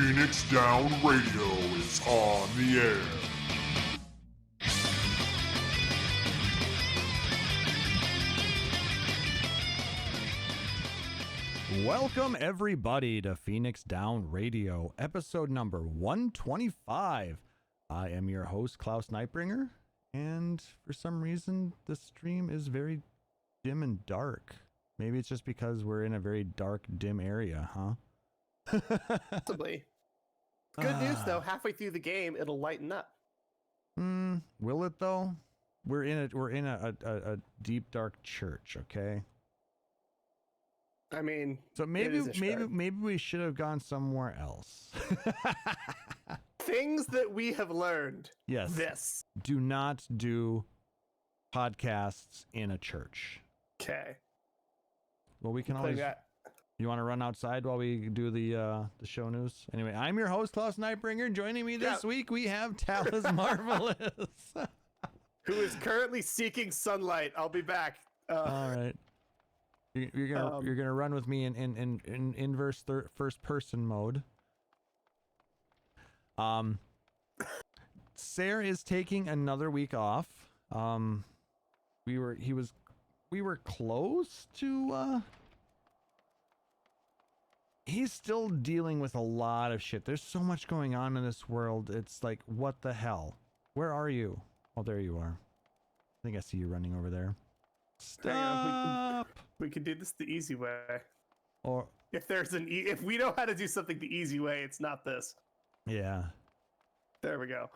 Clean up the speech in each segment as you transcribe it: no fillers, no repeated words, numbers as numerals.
Phoenix Down Radio is on the air. Welcome everybody to Phoenix Down Radio, episode number 125. I am your host, Klaus Nightbringer, and for some reason the stream is very dim and dark. Maybe it's just because we're in a very dark, dim area, huh? Possibly. Good news though, halfway through the game it'll lighten up. Will it though? We're in a deep dark church, okay? I mean, so maybe we should have gone somewhere else. Things that we have learned. Yes. This. Do not do podcasts in a church. Okay. Well, we can always. You want to run outside while we do the show news? Anyway, I'm your host, Klaus Nightbringer. Joining me this week, we have Taliz Marvelous, who is currently seeking sunlight. I'll be back. All right. You're gonna run with me in inverse first person mode. Sarah is taking another week off. We were close to. He's still dealing with a lot of shit. There's so much going on in this world. It's like, what the hell? Where are you? Oh, there you are. I think I see you running over there. Stop. We can do this the easy way. Or if there's if we know how to do something the easy way, it's not this. Yeah. There we go.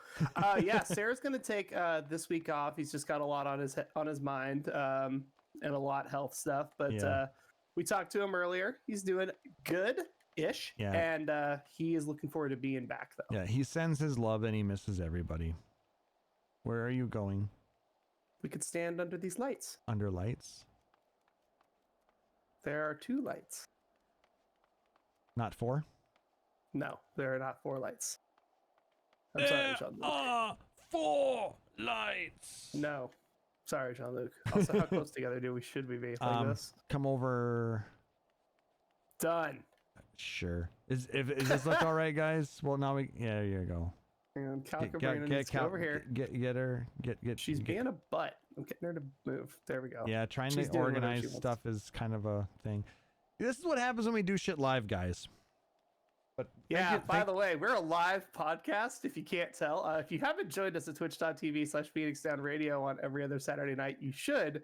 Yeah, Sarah's gonna take this week off. He's just got a lot on his mind, and a lot health stuff. But we talked to him earlier. He's doing good-ish, and he is looking forward to being back though. Yeah, he sends his love and he misses everybody. Where are you going? We could stand under these lights. Under lights? There are 2 lights. Not 4? No, there are not 4 lights. I'm sorry, Jean-Luc. There are 4 lights. No. Sorry, Jean-Luc. Also, how close together should we be like this? Come over. Done. Sure. Is this look all right, guys? Well, now there you go. And Calcabrina needs to go over here. Get her. She's being a butt. I'm getting her to move. There we go. Yeah, trying to organize stuff is kind of a thing. This is what happens when we do shit live, guys. But yeah, by the way, we're a live podcast, if you can't tell. If you haven't joined us at twitch.tv/Phoenix Down Radio on every other Saturday night, you should,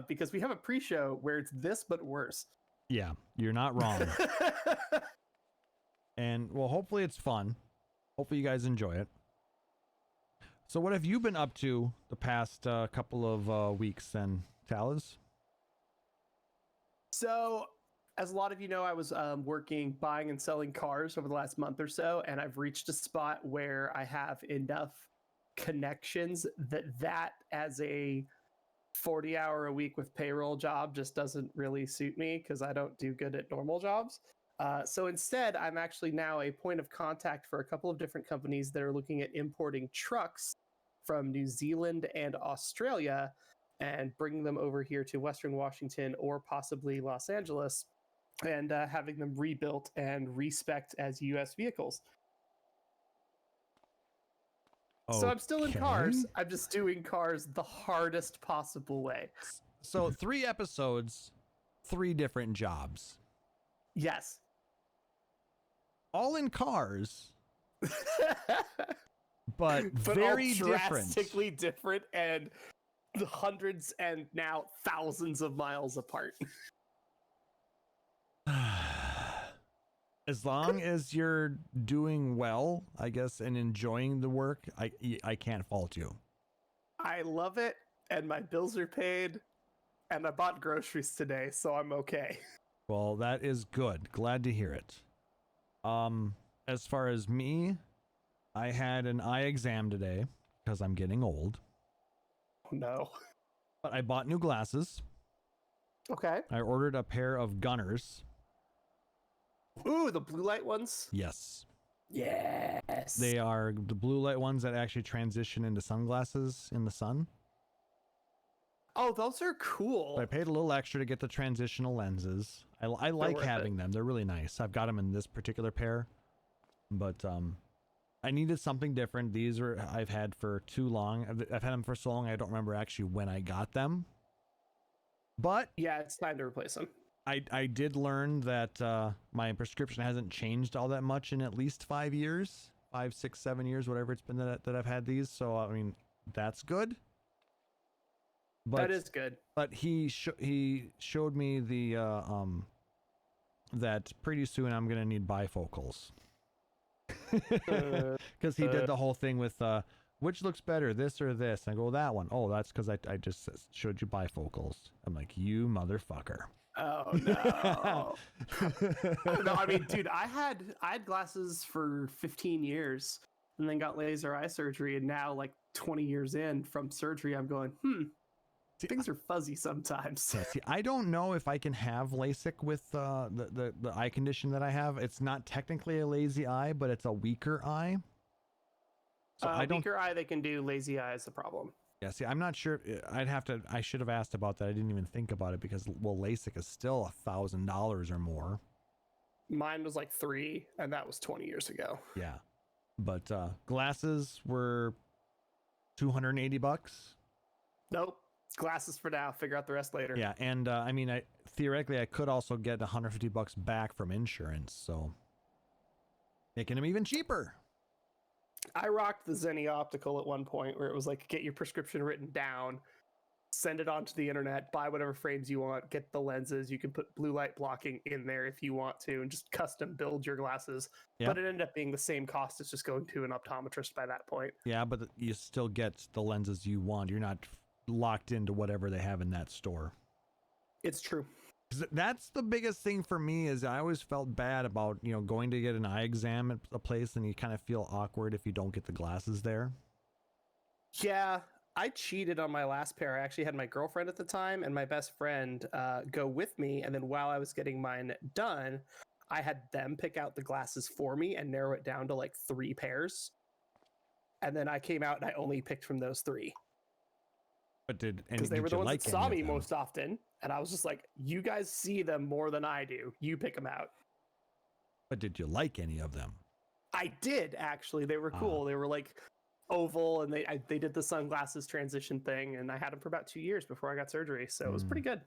because we have a pre-show where it's this but worse. Yeah, you're not wrong. And, well, hopefully it's fun. Hopefully you guys enjoy it. So what have you been up to the past couple of weeks then, Taliz? So, as a lot of you know, I was buying and selling cars over the last month or so, and I've reached a spot where I have enough connections that as a 40-hour a week with payroll job just doesn't really suit me because I don't do good at normal jobs. So instead, I'm actually now a point of contact for a couple of different companies that are looking at importing trucks from New Zealand and Australia and bringing them over here to Western Washington or possibly Los Angeles and having them rebuilt and respec'd as U.S. vehicles. Okay. So I'm still in cars. I'm just doing cars the hardest possible way. So 3 episodes, 3 different jobs. Yes. All in cars, but very all different. Drastically different and hundreds and now thousands of miles apart. As long as you're doing well, I guess, and enjoying the work, I can't fault you. I love it, and my bills are paid, and I bought groceries today, so I'm okay. Well, that is good. Glad to hear it. As far as me, I had an eye exam today because I'm getting old. Oh, no. But I bought new glasses. Okay. I ordered a pair of Gunners. Ooh, the blue light ones? Yes. Yes. They are the blue light ones that actually transition into sunglasses in the sun. Oh, those are cool. So I paid a little extra to get the transitional lenses. I like having them. They're really nice. I've got them in this particular pair. But I needed something different. These were I've had for too long. I've had them for so long I don't remember actually when I got them. But Yeah, it's time to replace them. I did learn that my prescription hasn't changed all that much in at least 5 years, 5, 6, 7 years, whatever it's been that I've had these. So I mean, that's good. But That is good. But he showed me the that pretty soon I'm gonna need bifocals. Because he did the whole thing with which looks better, this or this? And I go, that one. Oh, that's because I just showed you bifocals. I'm like, you motherfucker. Oh no. No, I mean, dude, I had glasses for 15 years and then got laser eye surgery, and now like 20 years in from surgery, I'm going, things are fuzzy sometimes. Yeah, see, I don't know if I can have LASIK with the eye condition that I have. It's not technically a lazy eye, but it's a weaker eye. So Weaker eye, they can do. Lazy eye is the problem. Yeah, see, I'm not sure. I should have asked about that. I didn't even think about it because, well, LASIK is still $1,000 or more. Mine was like 3, and that was 20 years ago. Yeah. But glasses were $280. Nope. Glasses for now. Figure out the rest later. Yeah, and I mean, theoretically, I could also get $150 back from insurance, so making them even cheaper. I rocked the Zenny Optical at one point where it was like, get your prescription written down, send it onto the internet, buy whatever frames you want, get the lenses. You can put blue light blocking in there if you want to, and just custom build your glasses. Yep. But it ended up being the same cost as just going to an optometrist by that point. Yeah, but you still get the lenses you want. You're not locked into whatever they have in that store. It's true. That's the biggest thing for me is I always felt bad about, going to get an eye exam at a place and you kind of feel awkward if you don't get the glasses there. Yeah, I cheated on my last pair. I actually had my girlfriend at the time and my best friend go with me. And then while I was getting mine done, I had them pick out the glasses for me and narrow it down to like 3 pairs. And then I came out and I only picked from those 3. But because they were the ones that saw me most often, and I was just like, you guys see them more than I do. You pick them out. But did you like any of them? I did, actually. They were cool. They were like oval, and they did the sunglasses transition thing, and I had them for about 2 years before I got surgery, so it was pretty good.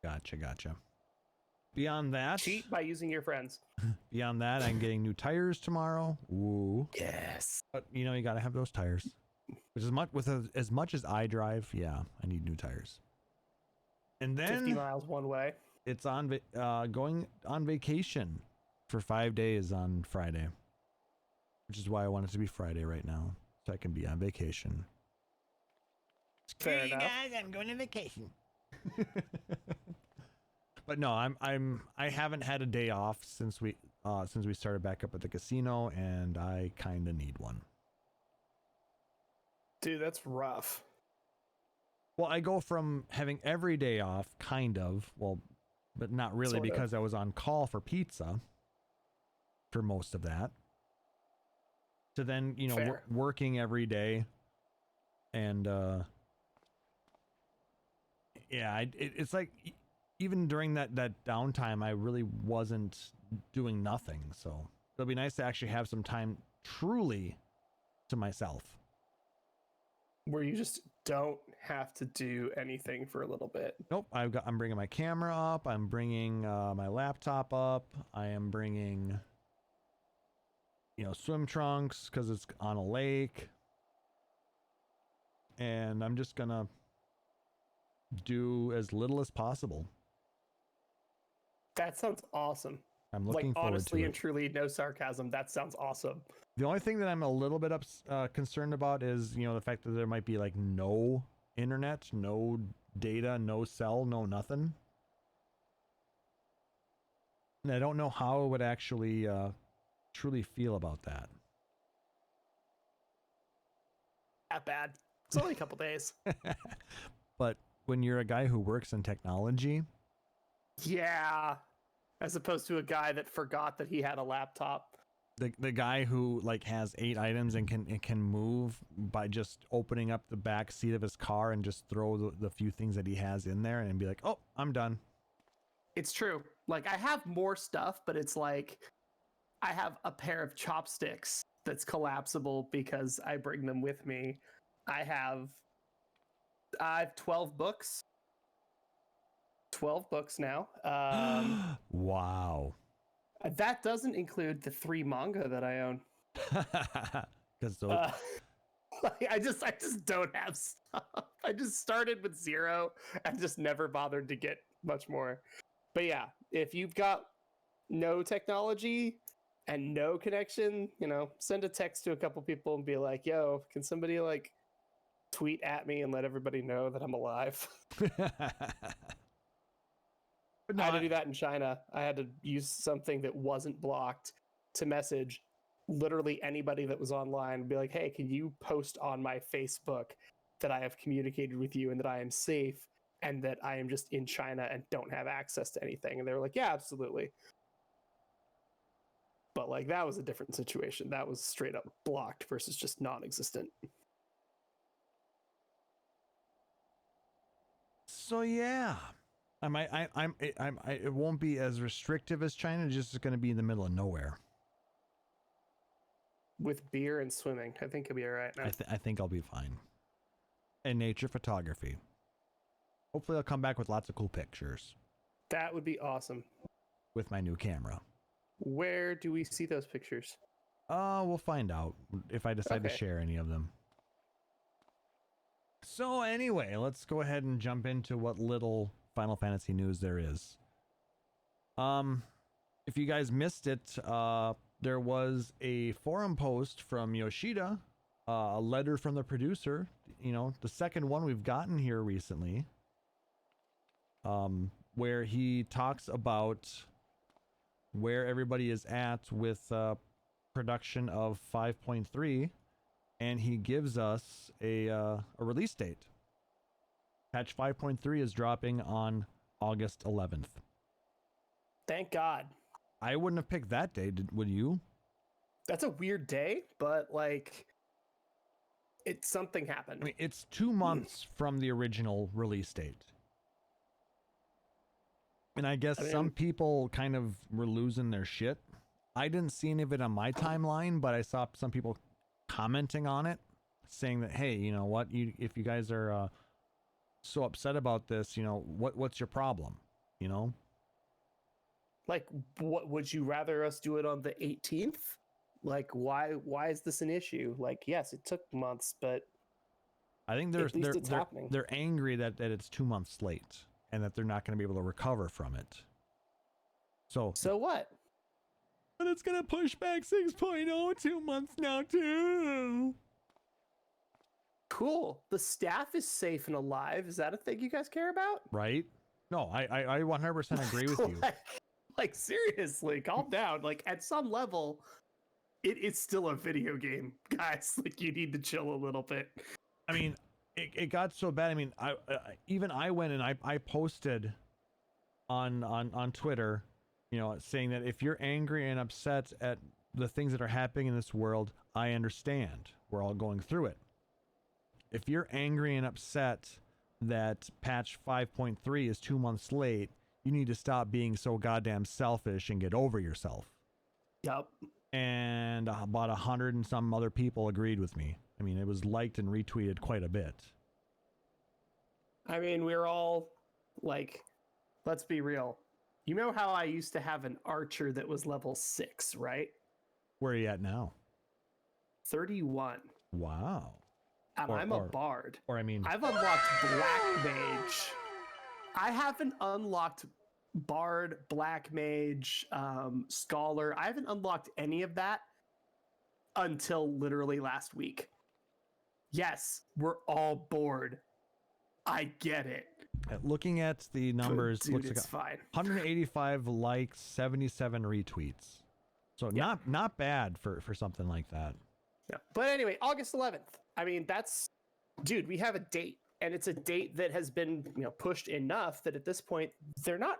Gotcha. Beyond that, cheat by using your friends. Beyond that, I'm getting new tires tomorrow. Ooh. Yes. But you gotta have those tires. Which is as much as I drive, yeah, I need new tires. And then 50 miles one way. It's on going on vacation for 5 days on Friday, which is why I want it to be Friday right now, so I can be on vacation. Fair enough. Guys, I'm going on vacation. But no, I haven't had a day off since we started back up at the casino, and I kind of need one. Dude, that's rough. Well, I go from having every day off, kind of, well, but not really, Sort of. because I was on call for pizza for most of that, to then, working every day. And, yeah, it's like, even during that downtime, I really wasn't doing nothing. So it'll be nice to actually have some time truly to myself. Where you just don't have to do anything for a little bit. Nope. I'm bringing my camera up. I'm bringing my laptop up. I am bringing, swim trunks because it's on a lake. And I'm just going to do as little as possible. That sounds awesome. I'm looking forward honestly to it. And truly, no sarcasm. That sounds awesome. The only thing that I'm a little bit concerned about is, the fact that there might be like no internet, no data, no cell, no nothing. And I don't know how I would actually truly feel about that. Not bad. It's only a couple days. But when you're a guy who works in technology. Yeah. As opposed to a guy that forgot that he had a laptop. The guy who like has 8 items and can move by just opening up the back seat of his car and just throw the few things that he has in there and be like, oh, I'm done. It's true. Like, I have more stuff, but it's like I have a pair of chopsticks that's collapsible because I bring them with me. I have 12 books. 12 books now. Wow. That doesn't include the 3 manga that I own. Because Like, I just don't have stuff. I just started with 0 and just never bothered to get much more. But yeah, if you've got no technology and no connection, send a text to a couple people and be like, yo, can somebody like tweet at me and let everybody know that I'm alive? But no, I had to do that in China. I had to use something that wasn't blocked to message literally anybody that was online and be like, hey, can you post on my Facebook that I have communicated with you and that I am safe and that I am just in China and don't have access to anything? And they were like, yeah, absolutely. But like, that was a different situation. That was straight up blocked versus just non-existent. So yeah, it won't be as restrictive as China. It's just going to be in the middle of nowhere. With beer and swimming, I think it'll be all right now. I think I'll be fine. And nature photography. Hopefully, I'll come back with lots of cool pictures. That would be awesome. With my new camera. Where do we see those pictures? We'll find out if I decide to share any of them. So anyway, let's go ahead and jump into what little Final Fantasy news there is. If you guys missed it, there was a forum post from Yoshida, a letter from the producer, the second one we've gotten here recently, where he talks about where everybody is at with production of 5.3, and he gives us a release date. Patch 5.3 is dropping on August 11th. Thank God. I wouldn't have picked that day, would you? That's a weird day, but like, something happened. I mean, it's 2 months from the original release date. And I guess some people kind of were losing their shit. I didn't see any of it on my timeline, but I saw some people commenting on it, saying that, hey, you know what, if you guys are so upset about this, what's your problem? Like, what would you rather us do it on the 18th? Like, why is this an issue? Like, yes, it took months, but I think they're angry that it's 2 months late and that they're not going to be able to recover from it. So what? But it's going to push back 6.0 2 months now too. Cool. The staff is safe and alive. Is that a thing you guys care about? Right? No, I 100% agree with you. Like, seriously, calm down. Like, at some level, it's still a video game, guys. Like, you need to chill a little bit. I mean, it got so bad. I mean, I went and I posted on Twitter, saying that if you're angry and upset at the things that are happening in this world, I understand. We're all going through it. If you're angry and upset that patch 5.3 is 2 months late, you need to stop being so goddamn selfish and get over yourself. Yep. And about 100 and some other people agreed with me. I mean, it was liked and retweeted quite a bit. I mean, we're all like, let's be real. You know how I used to have an archer that was level 6, right? Where are you at now? 31. Wow. And I'm a bard. Or I mean, I've unlocked Black Mage. I haven't unlocked Bard, Black Mage, Scholar. I haven't unlocked any of that until literally last week. Yes, we're all bored. I get it. Looking at the numbers, Dude, looks it's like fine. 185 likes, 77 retweets. So Yeah. not bad for something like that. Yeah. But anyway, August 11th. I mean, dude, we have a date, and it's a date that has been, pushed enough that at this point they're not,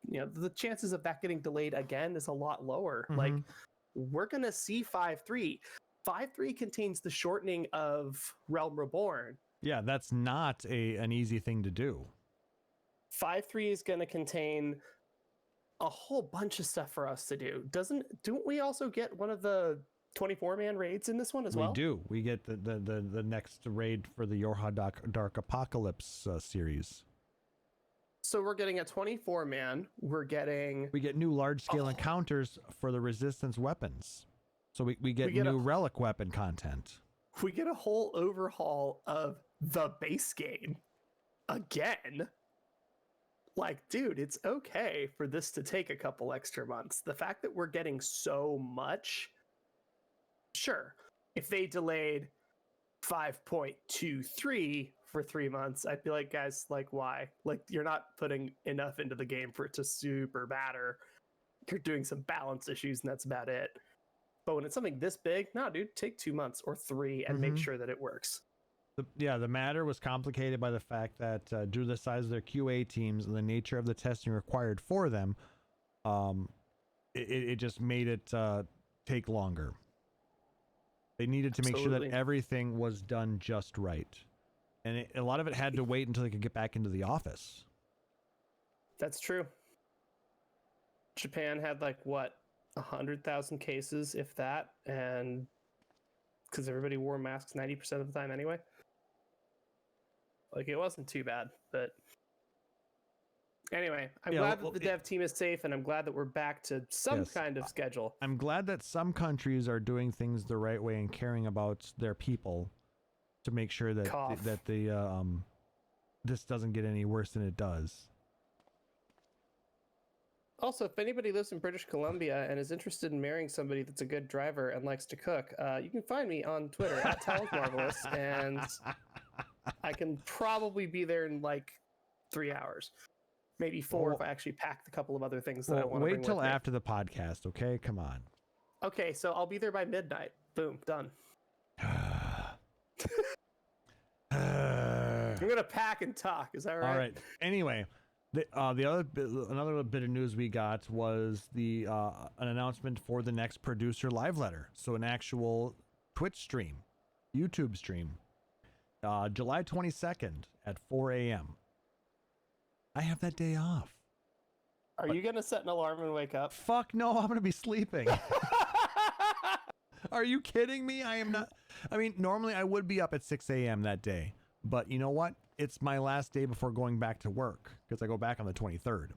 the chances of that getting delayed again is a lot lower. Mm-hmm. Like, we're going to see 5.3. 5.3 contains the shortening of Realm Reborn. Yeah, that's not an easy thing to do. 5.3 is going to contain a whole bunch of stuff for us to do. Don't we also get one of the 24-man raids in this one as well? We do. We get the next raid for the Yorha Dark Apocalypse series. So we're getting a 24-man. We get new large-scale encounters for the Resistance weapons. So we get new relic weapon content. We get a whole overhaul of the base game again. Like, dude, it's okay for this to take a couple extra months. The fact that we're getting so much, sure. If they delayed 5.23 for 3 months, I'd be like, guys, like, why? Like, you're not putting enough into the game for it to super matter. You're doing some balance issues, and that's about it. But when it's something this big, no, dude, take 2 months or 3 and make sure that it works. The matter was complicated by the fact that due to the size of their QA teams and the nature of the testing required for them, it just made it take longer. They needed to make sure that everything was done just right. And a lot of it had to wait until they could get back into the office. That's true. Japan had 100,000 cases, if that, and because everybody wore masks 90% of the time anyway. It wasn't too bad, but anyway, I'm glad that the dev team is safe, and I'm glad that we're back to some kind of schedule. I'm glad that some countries are doing things the right way and caring about their people to make sure that this doesn't get any worse than it does. Also, if anybody lives in British Columbia and is interested in marrying somebody that's a good driver and likes to cook, you can find me on Twitter at Taliz Marvelous, and I can probably be there in 3 hours, maybe 4 if I actually packed a couple of other things that I want to bring wait till with me. after the podcast, okay? Come on. Okay, so I'll be there by midnight. Boom, done. I'm gonna pack and talk. Is that right? All right. Anyway. Another bit of news we got was an announcement for the next producer live letter. So an actual Twitch stream, YouTube stream, July 22nd at 4 a.m. I have that day off. Are you going to set an alarm and wake up? Fuck no, I'm going to be sleeping. Are you kidding me? I am not. I mean, normally I would be up at 6 a.m. that day. But you know what? It's my last day before going back to work because I go back on the 23rd.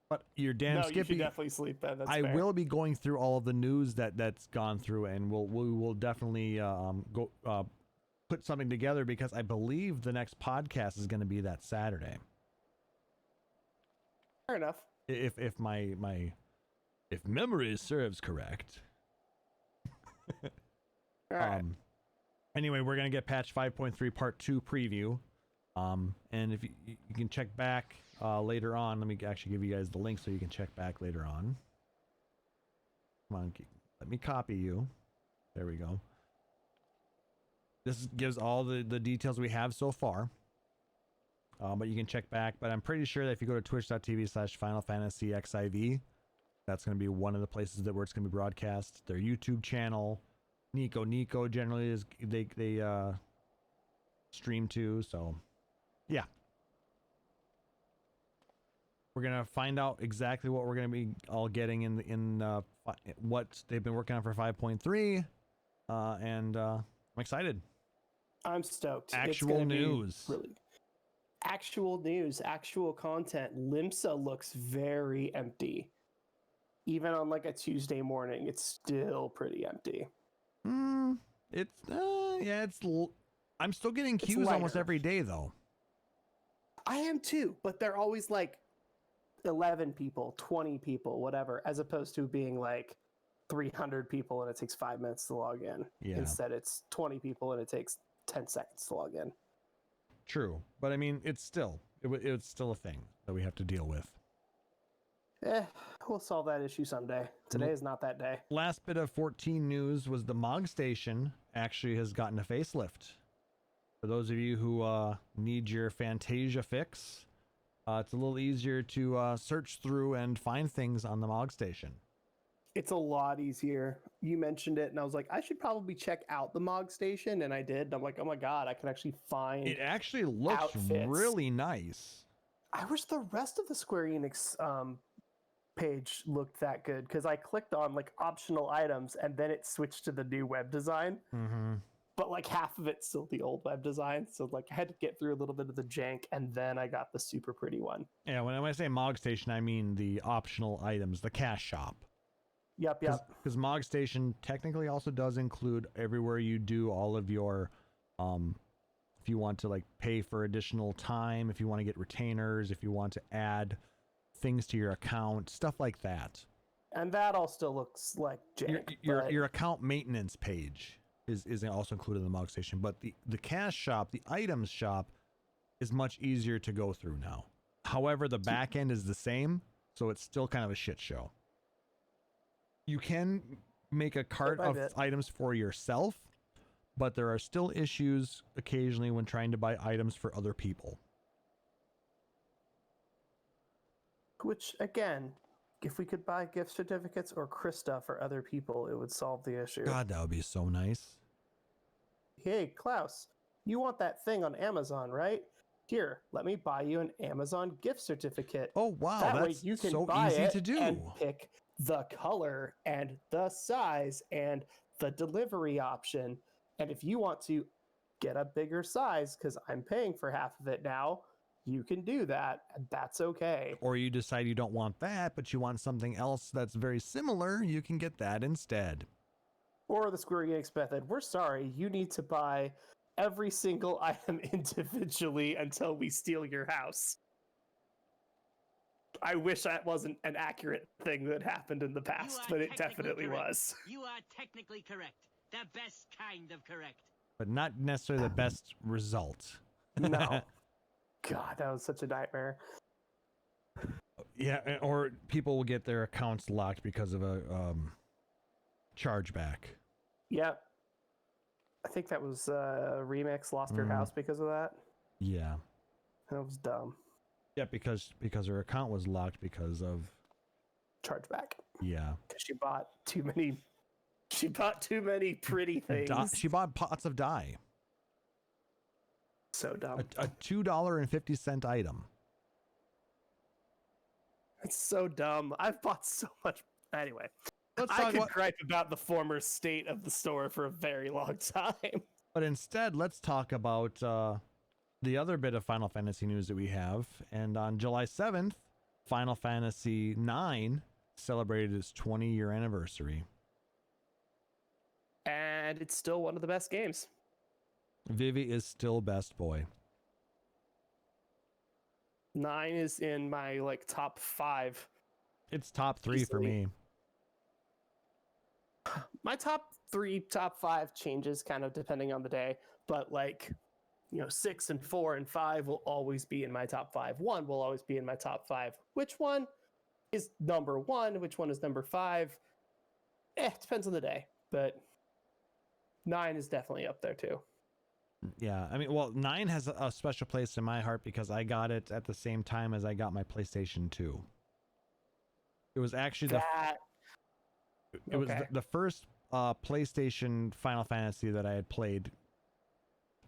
But you're damn Skippy. You should definitely sleep then. That's I fair. will be going through all of the news that's gone through, and we will definitely go put something together because I believe the next podcast is going to be that Saturday. Fair enough. If my memory serves correct. All right. Anyway, we're going to get patch 5.3 part 2 preview. And if you can check back later on, let me actually give you guys the link so you can check back later on. Come on, let me copy you. There we go. This gives all the details we have so far. But you can check back. But I'm pretty sure that if you go to twitch.tv/Final Fantasy XIV, that's going to be one of the places where it's going to be broadcast. Their YouTube channel. Nico generally is they stream to, so yeah. We're gonna find out exactly what we're gonna be all getting in what they've been working on for 5.3, and I'm excited. I'm stoked. Actual news. Really, actual news, actual content. Limsa looks very empty. Even on a Tuesday morning, it's still pretty empty. I'm still getting queues almost every day though. I am too, but they're always 11 people, 20 people, whatever, as opposed to being 300 people and it takes 5 minutes to log in. Yeah. Instead, it's 20 people and it takes 10 seconds to log in. True, but I mean, it's still a thing that we have to deal with. We'll solve that issue someday. Today is not that day. Last bit of 14 news was the Mog Station actually has gotten a facelift. For those of you who need your Fantasia fix, it's a little easier to search through and find things on the Mog Station. It's a lot easier. You mentioned it, and I was like, I should probably check out the Mog Station, and I did. And I'm like, oh my god, I can actually find. It actually looks outfits. really nice. I wish the rest of the Square Enix page looked that good because I clicked on like optional items and then it switched to the new web design. Mm-hmm. But like half of it's still the old web design. So like I had to get through a little bit of the jank and then I got the super pretty one. Yeah, when I say Mog Station, I mean the optional items, the cash shop. Yep. Because Mog Station technically also does include everywhere you do all of your, if you want to like pay for additional time, if you want to get retainers, if you want to add things to your account, stuff like that. And that all still looks like jank. Your account maintenance page is also included in the Mog Station, but the cash shop, the items shop, is much easier to go through now. However, the back end is the same, so it's still kind of a shit show. You can make a cart of items for yourself, but there are still issues occasionally when trying to buy items for other people. Which, again, if we could buy gift certificates or Krista for other people, it would solve the issue. God, that would be so nice. Hey, Klaus, you want that thing on Amazon, right? Here, let me buy you an Amazon gift certificate. Oh, wow, that way that's you can so buy easy it to do. And pick the color and the size and the delivery option. And if you want to get a bigger size, because I'm paying for half of it now, you can do that, and that's okay. Or you decide you don't want that, but you want something else that's very similar, you can get that instead. Or the Square Enix method. We're sorry, you need to buy every single item individually until we steal your house. I wish that wasn't an accurate thing that happened in the past, but it definitely was. You are technically correct. The best kind of correct. But not necessarily the best result. No. God, that was such a nightmare. Yeah, or people will get their accounts locked because of a chargeback. Yep. I think that was Remix lost her house because of that. Yeah. That was dumb. Yeah, because her account was locked because of Chargeback. Yeah. Because she bought too many pretty things. She bought pots of dye. So dumb. A $2.50 item. It's so dumb. I've bought so much. Anyway, I could gripe about the former state of the store for a very long time. But instead, let's talk about the other bit of Final Fantasy news that we have. And on July 7th, Final Fantasy IX celebrated its 20-year anniversary. And it's still one of the best games. Vivi is still best boy. 9 is in my top 5. It's top 3 easily. For me. My top 3, top 5 changes kind of depending on the day, but 6 and 4 and 5 will always be in my top 5. 1 will always be in my top 5. Which one is number 1? Which one is number 5? Depends on the day, but 9 is definitely up there too. Yeah, I mean, well, 9 has a special place in my heart because I got it at the same time as I got my PlayStation 2. It was actually the first PlayStation Final Fantasy that I had played,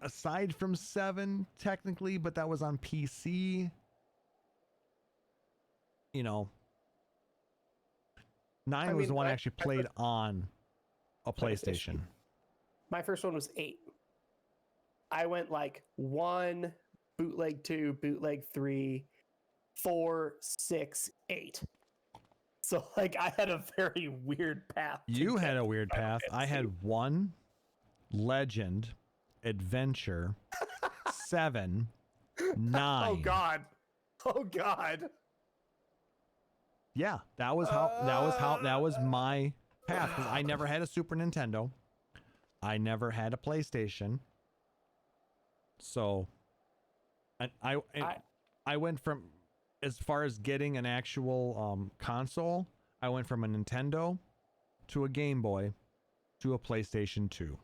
aside from 7 technically, but that was on PC. 9 was the one I actually played on a PlayStation. My first one was 8. I went 1, bootleg 2, bootleg 3, 4, 6, 8. So I had a very weird path. You had a weird path. I had 1, Legend, Adventure, 7, 9. Oh God. Yeah, that was my path. 'Cause I never had a Super Nintendo. I never had a PlayStation. So, I went from, as far as getting an actual console, I went from a Nintendo to a Game Boy to a PlayStation 2.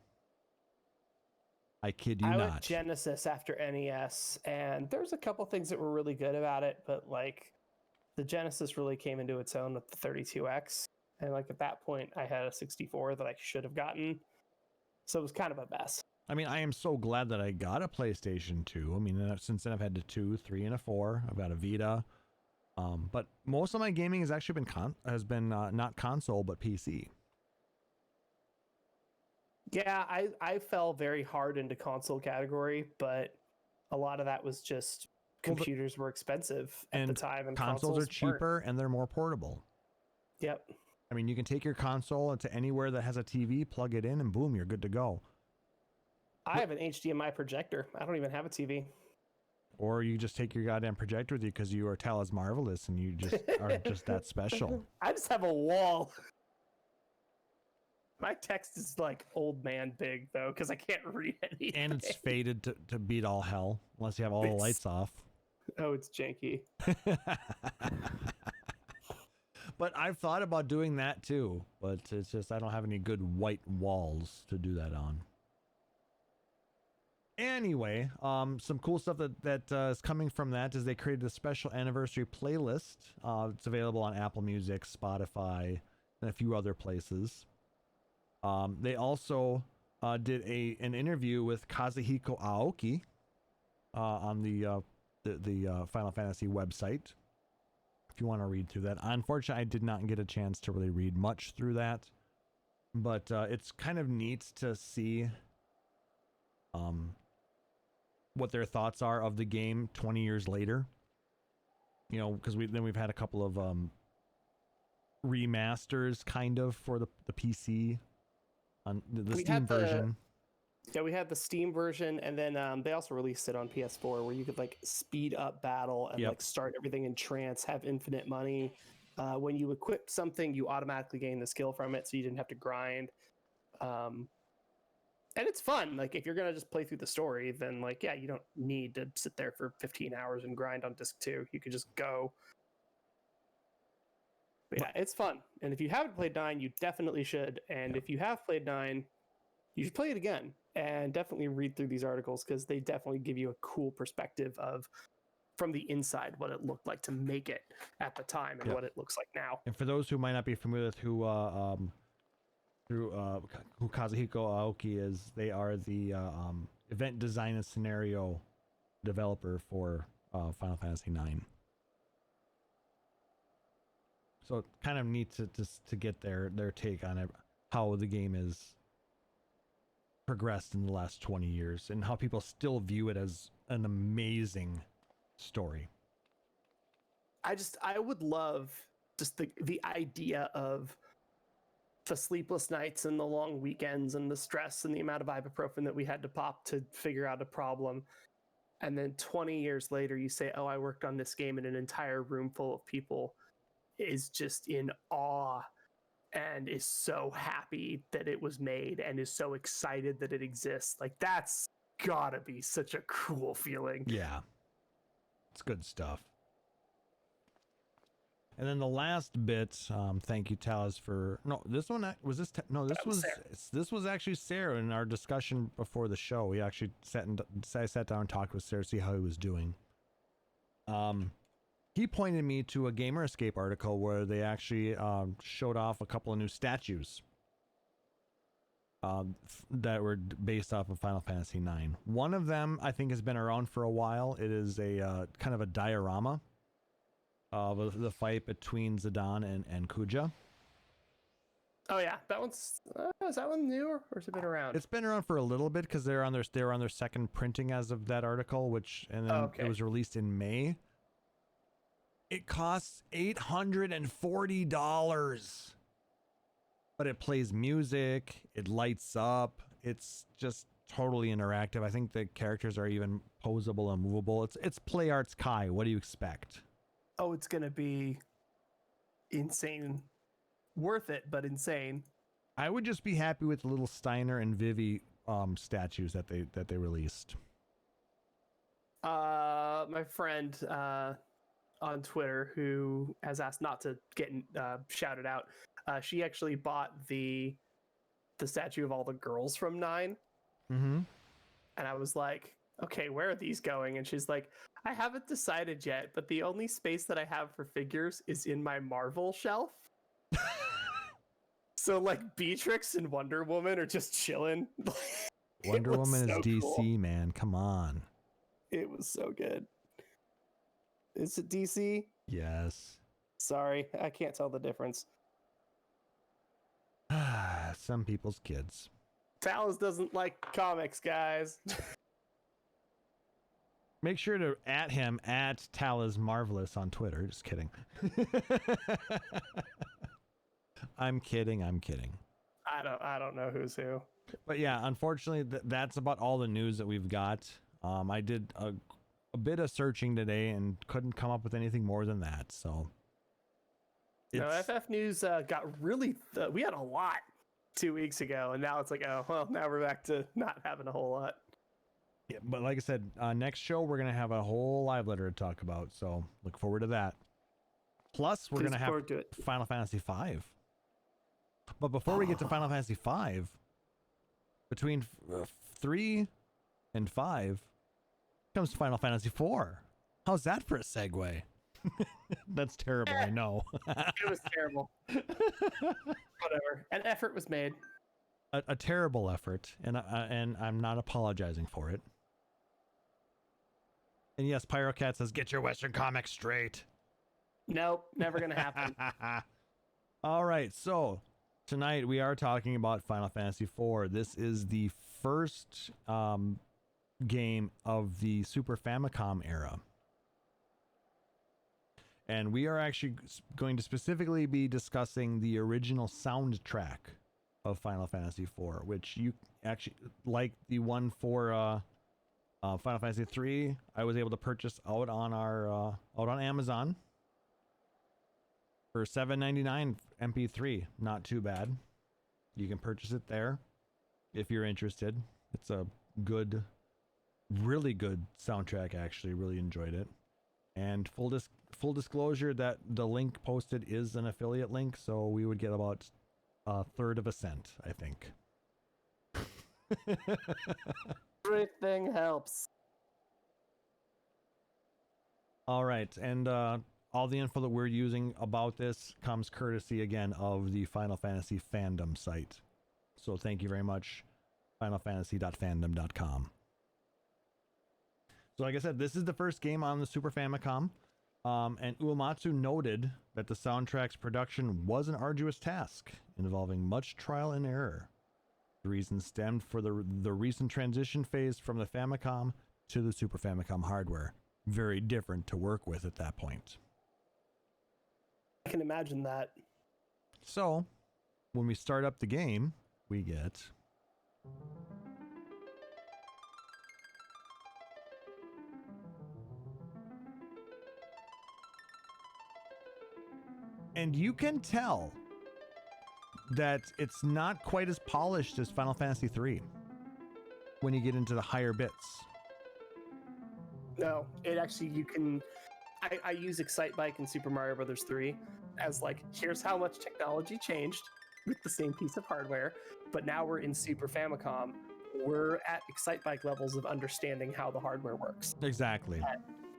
I kid you not. I went Genesis after NES, and there's a couple things that were really good about it, but the Genesis really came into its own with the 32X, and at that point I had a 64 that I should have gotten, so it was kind of a mess. I mean, I am so glad that I got a PlayStation 2. I mean, since then I've had a 2, 3, and a 4. I've got a Vita. But most of my gaming has actually been not console but PC. Yeah, I fell very hard into console category, but a lot of that was just computers were expensive at the time, and consoles are weren't. cheaper and they're more portable. Yep. I mean, you can take your console into anywhere that has a TV, plug it in, and boom, you're good to go. I have an HDMI projector. I don't even have a TV. Or you just take your goddamn projector with you because you are Taliz Marvelous and you just are just that special. I just have a wall. My text is like old man big though, because I can't read anything. And it's faded to beat all hell, unless you have all the lights off. Oh, it's janky. But I've thought about doing that too, but it's just I don't have any good white walls to do that on. Anyway, some cool stuff that is coming from that is they created a special anniversary playlist. It's available on Apple Music, Spotify, and a few other places. They also did an interview with Kazuhiko Aoki on the Final Fantasy website. If you want to read through that, unfortunately, I did not get a chance to really read much through that, but it's kind of neat to see what their thoughts are of the game 20 years later. You know, because we've had a couple of remasters kind of for the PC on the Steam version. Yeah, we had the Steam version, and then they also released it on PS4 where you could like speed up battle and like start everything in trance, have infinite money. When you equip something, you automatically gain the skill from it, so you didn't have to grind. And it's fun. Like if you're gonna just play through the story, then like yeah, you don't need to sit there for 15 hours and grind on disc 2. You could just go. But yeah, it's fun. And if you haven't played 9, you definitely should. And if you have played 9, you should play it again and definitely read through these articles because they definitely give you a cool perspective of from the inside what it looked like to make it at the time and what it looks like now. And for those who might not be familiar with who Kazuhiko Aoki is, they are the event design and scenario developer for Final Fantasy IX. So kind of neat to get their take on it, how the game is progressed in the last 20 years and how people still view it as an amazing story. I would love just the idea of the sleepless nights and the long weekends and the stress and the amount of ibuprofen that we had to pop to figure out a problem. And then 20 years later, you say, oh, I worked on this game, and an entire room full of people is just in awe and is so happy that it was made and is so excited that it exists. Like that's gotta be such a cool feeling. Yeah. It's good stuff. And then the last bit, thank you, Taliz, for this was actually Sarah in our discussion before the show. We actually I sat down and talked with Sarah to see how he was doing. He pointed me to a Gamer Escape article where they actually showed off a couple of new statues that were based off of Final Fantasy IX. One of them I think has been around for a while. It is a kind of a diorama of the fight between Zidane and Kuja. Oh yeah, that one's is that one new or has it been around? It's been around for a little bit because they're on their second printing as of that article, it was released in May. It costs $840, but it plays music. It lights up. It's just totally interactive. I think the characters are even posable and movable. It's Play Arts Kai. What do you expect? Oh, it's gonna be insane. Worth it, but insane. I would just be happy with the little Steiner and Vivi statues that they released. My friend on Twitter who has asked not to get shouted out. She actually bought the statue of all the girls from 9. Mm-hmm. And I was like, okay, where are these going? And she's like, I haven't decided yet, but the only space that I have for figures is in my Marvel shelf. So like Beatrix and Wonder Woman are just chilling. Wonder Woman is DC, cool. Man. Come on. It was so good. Is it DC? Yes. Sorry, I can't tell the difference. Some people's kids. Taliz doesn't like comics, guys. Make sure to at him at Taliz Marvelous on Twitter. Just kidding. I'm kidding. I don't know who's who. But yeah, unfortunately, that's about all the news that we've got. I did a bit of searching today and couldn't come up with anything more than that. So, No, FF News got really. We had a lot 2 weeks ago, and now it's like, oh well, now we're back to not having a whole lot. yeah, but like I said, next show we're gonna have a whole live letter to talk about. So look forward to that. Plus, we're Please gonna look have forward to it. Final Fantasy V. But before we get to Final Fantasy V, between 3 and 5 comes Final Fantasy IV. How's that for a segue? That's terrible, I know. It was terrible. Whatever. An effort was made. A terrible effort, and I'm not apologizing for it. And yes, Pyrocat says, get your Western comics straight. Nope, never gonna happen. All right, so tonight we are talking about Final Fantasy IV. This is the first game of the Super Famicom era. And we are actually going to specifically be discussing the original soundtrack of Final Fantasy IV, which you actually, like the one for Final Fantasy III, I was able to purchase out on out on Amazon for $7.99 MP3. Not too bad. You can purchase it there if you're interested. It's a good, really good soundtrack. Actually, really enjoyed it. And full disclosure that the link posted is an affiliate link, so we would get about a third of a cent, I think. Everything helps. All right, and all the info that we're using about this comes courtesy again of the Final Fantasy fandom site. So thank you very much, finalfantasy.fandom.com. So like I said, this is the first game on the Super Famicom, and Uematsu noted that the soundtrack's production was an arduous task involving much trial and error. The reason stemmed for the recent transition phase from the Famicom to the Super Famicom hardware. Very different to work with at that point. I can imagine that. So, when we start up the game, we get... And you can tell that it's not quite as polished as Final Fantasy III when you get into the higher bits. No, it actually, you can. I use Excitebike in Super Mario Brothers 3 as like, here's how much technology changed with the same piece of hardware, but now we're in Super Famicom. We're at Excitebike levels of understanding how the hardware works. Exactly.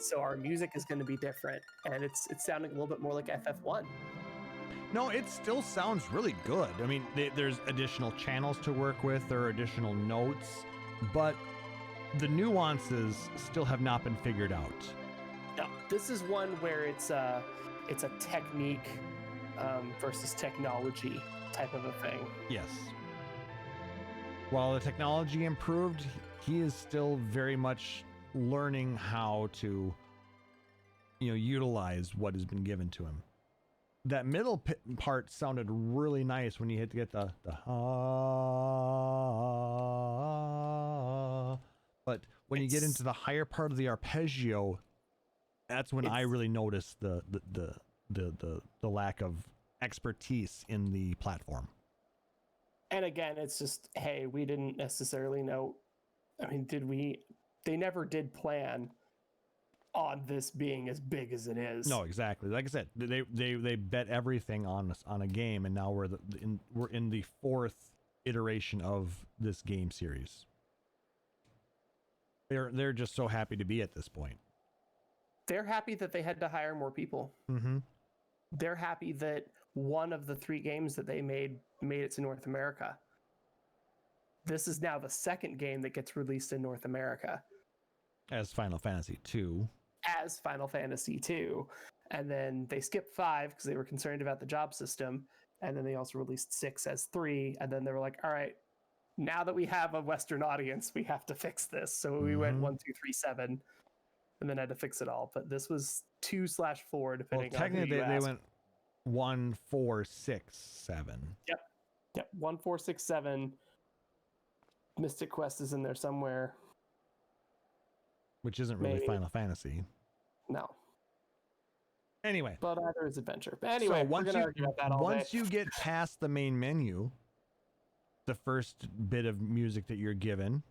So our music is going to be different, and it's sounding a little bit more like FF1. No, it still sounds really good. I mean, there's additional channels to work with, there are additional notes, but the nuances still have not been figured out. No, this is one where it's a technique versus technology type of a thing. Yes. While the technology improved, he is still very much learning how to, utilize what has been given to him. That middle part sounded really nice when you hit to get the but when you get into the higher part of the arpeggio, that's when I really noticed the lack of expertise in the platform. And again, it's just, hey, we didn't necessarily know. I mean, they never did plan on this being as big as it is. No, exactly. Like I said, they bet everything on a game, and now we're in the fourth iteration of this game series. They're just so happy to be at this point. They're happy that they had to hire more people. Mm-hmm. They're happy that one of the 3 games that they made it to North America. This is now the second game that gets released in North America. As Final Fantasy II. as Final Fantasy II. And then they skipped 5 because they were concerned about the job system. And then they also released 6 as 3. And then they were like, all right, now that we have a Western audience, we have to fix this. So we went 1, 2, 3, 7, and then had to fix it all. But this was 2/4, depending on who you ask. They went 1, 4, 6, 7. Yep, 1, 4, 6, 7. Mystic Quest is in there somewhere. Which isn't really Maybe. Final Fantasy. No. Anyway. But either is Adventure. But anyway, so we're going to argue about that all once day. you get past the main menu, the first bit of music that you're given,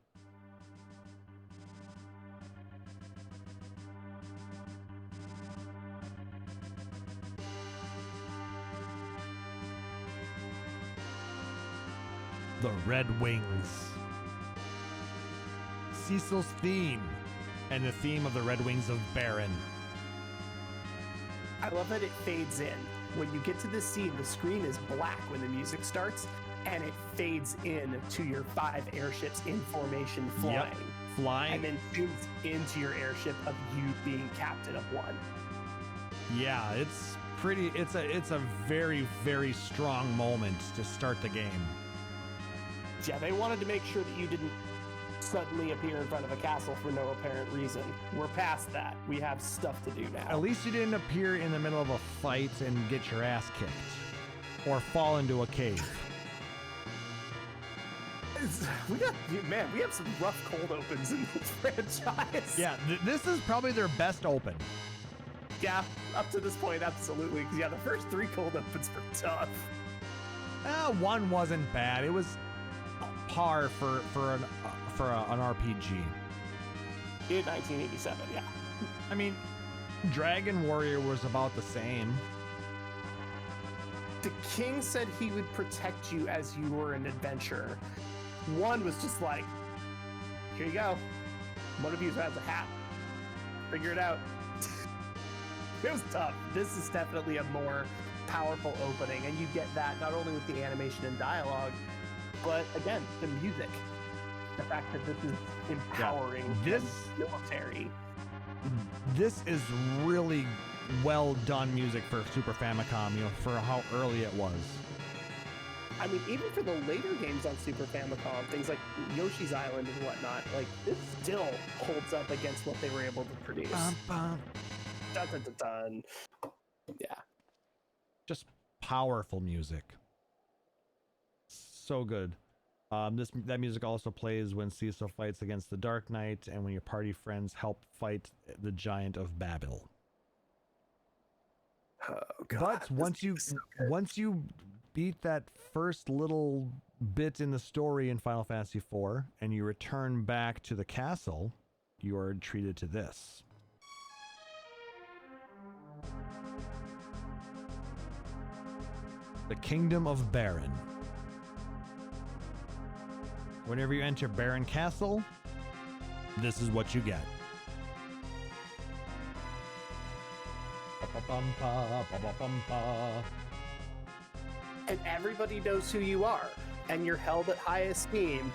the Red Wings, Cecil's theme, and the theme of the Red Wings of Baron. I love that it fades in. When you get to this scene, the screen is black when the music starts, and it fades in to your 5 airships in formation flying. Yep. Flying. And then zooms into your airship of you being captain of one. Yeah, it's pretty. It's a very, very strong moment to start the game. Yeah, they wanted to make sure that you didn't suddenly appear in front of a castle for no apparent reason. We're past that. We have stuff to do now. At least you didn't appear in the middle of a fight and get your ass kicked, or fall into a cave. We have some rough cold opens in this franchise. Yeah, this is probably their best open. Yeah, up to this point, absolutely. Because yeah, the first 3 cold opens were tough. One wasn't bad. It was par for an RPG. In 1987, yeah. I mean, Dragon Warrior was about the same. The king said he would protect you as you were an adventurer. 1 was just like, here you go. One of you has a hat. Figure it out. It was tough. This is definitely a more powerful opening, and you get that not only with the animation and dialogue, but again, the music. The fact that this is empowering this military. This is really well done music for Super Famicom, for how early it was. I mean, even for the later games on Super Famicom, things like Yoshi's Island and whatnot, like, this still holds up against what they were able to produce. Bum, bum. Dun, dun, dun, dun. Yeah. Just powerful music. So good. That music also plays when Cecil fights against the Dark Knight and when your party friends help fight the Giant of Babel. Oh, God. But once you beat that first little bit in the story in Final Fantasy IV and you return back to the castle, you are treated to this. The Kingdom of Baron. Whenever you enter Baron Castle, this is what you get. And everybody knows who you are, and you're held at high esteem,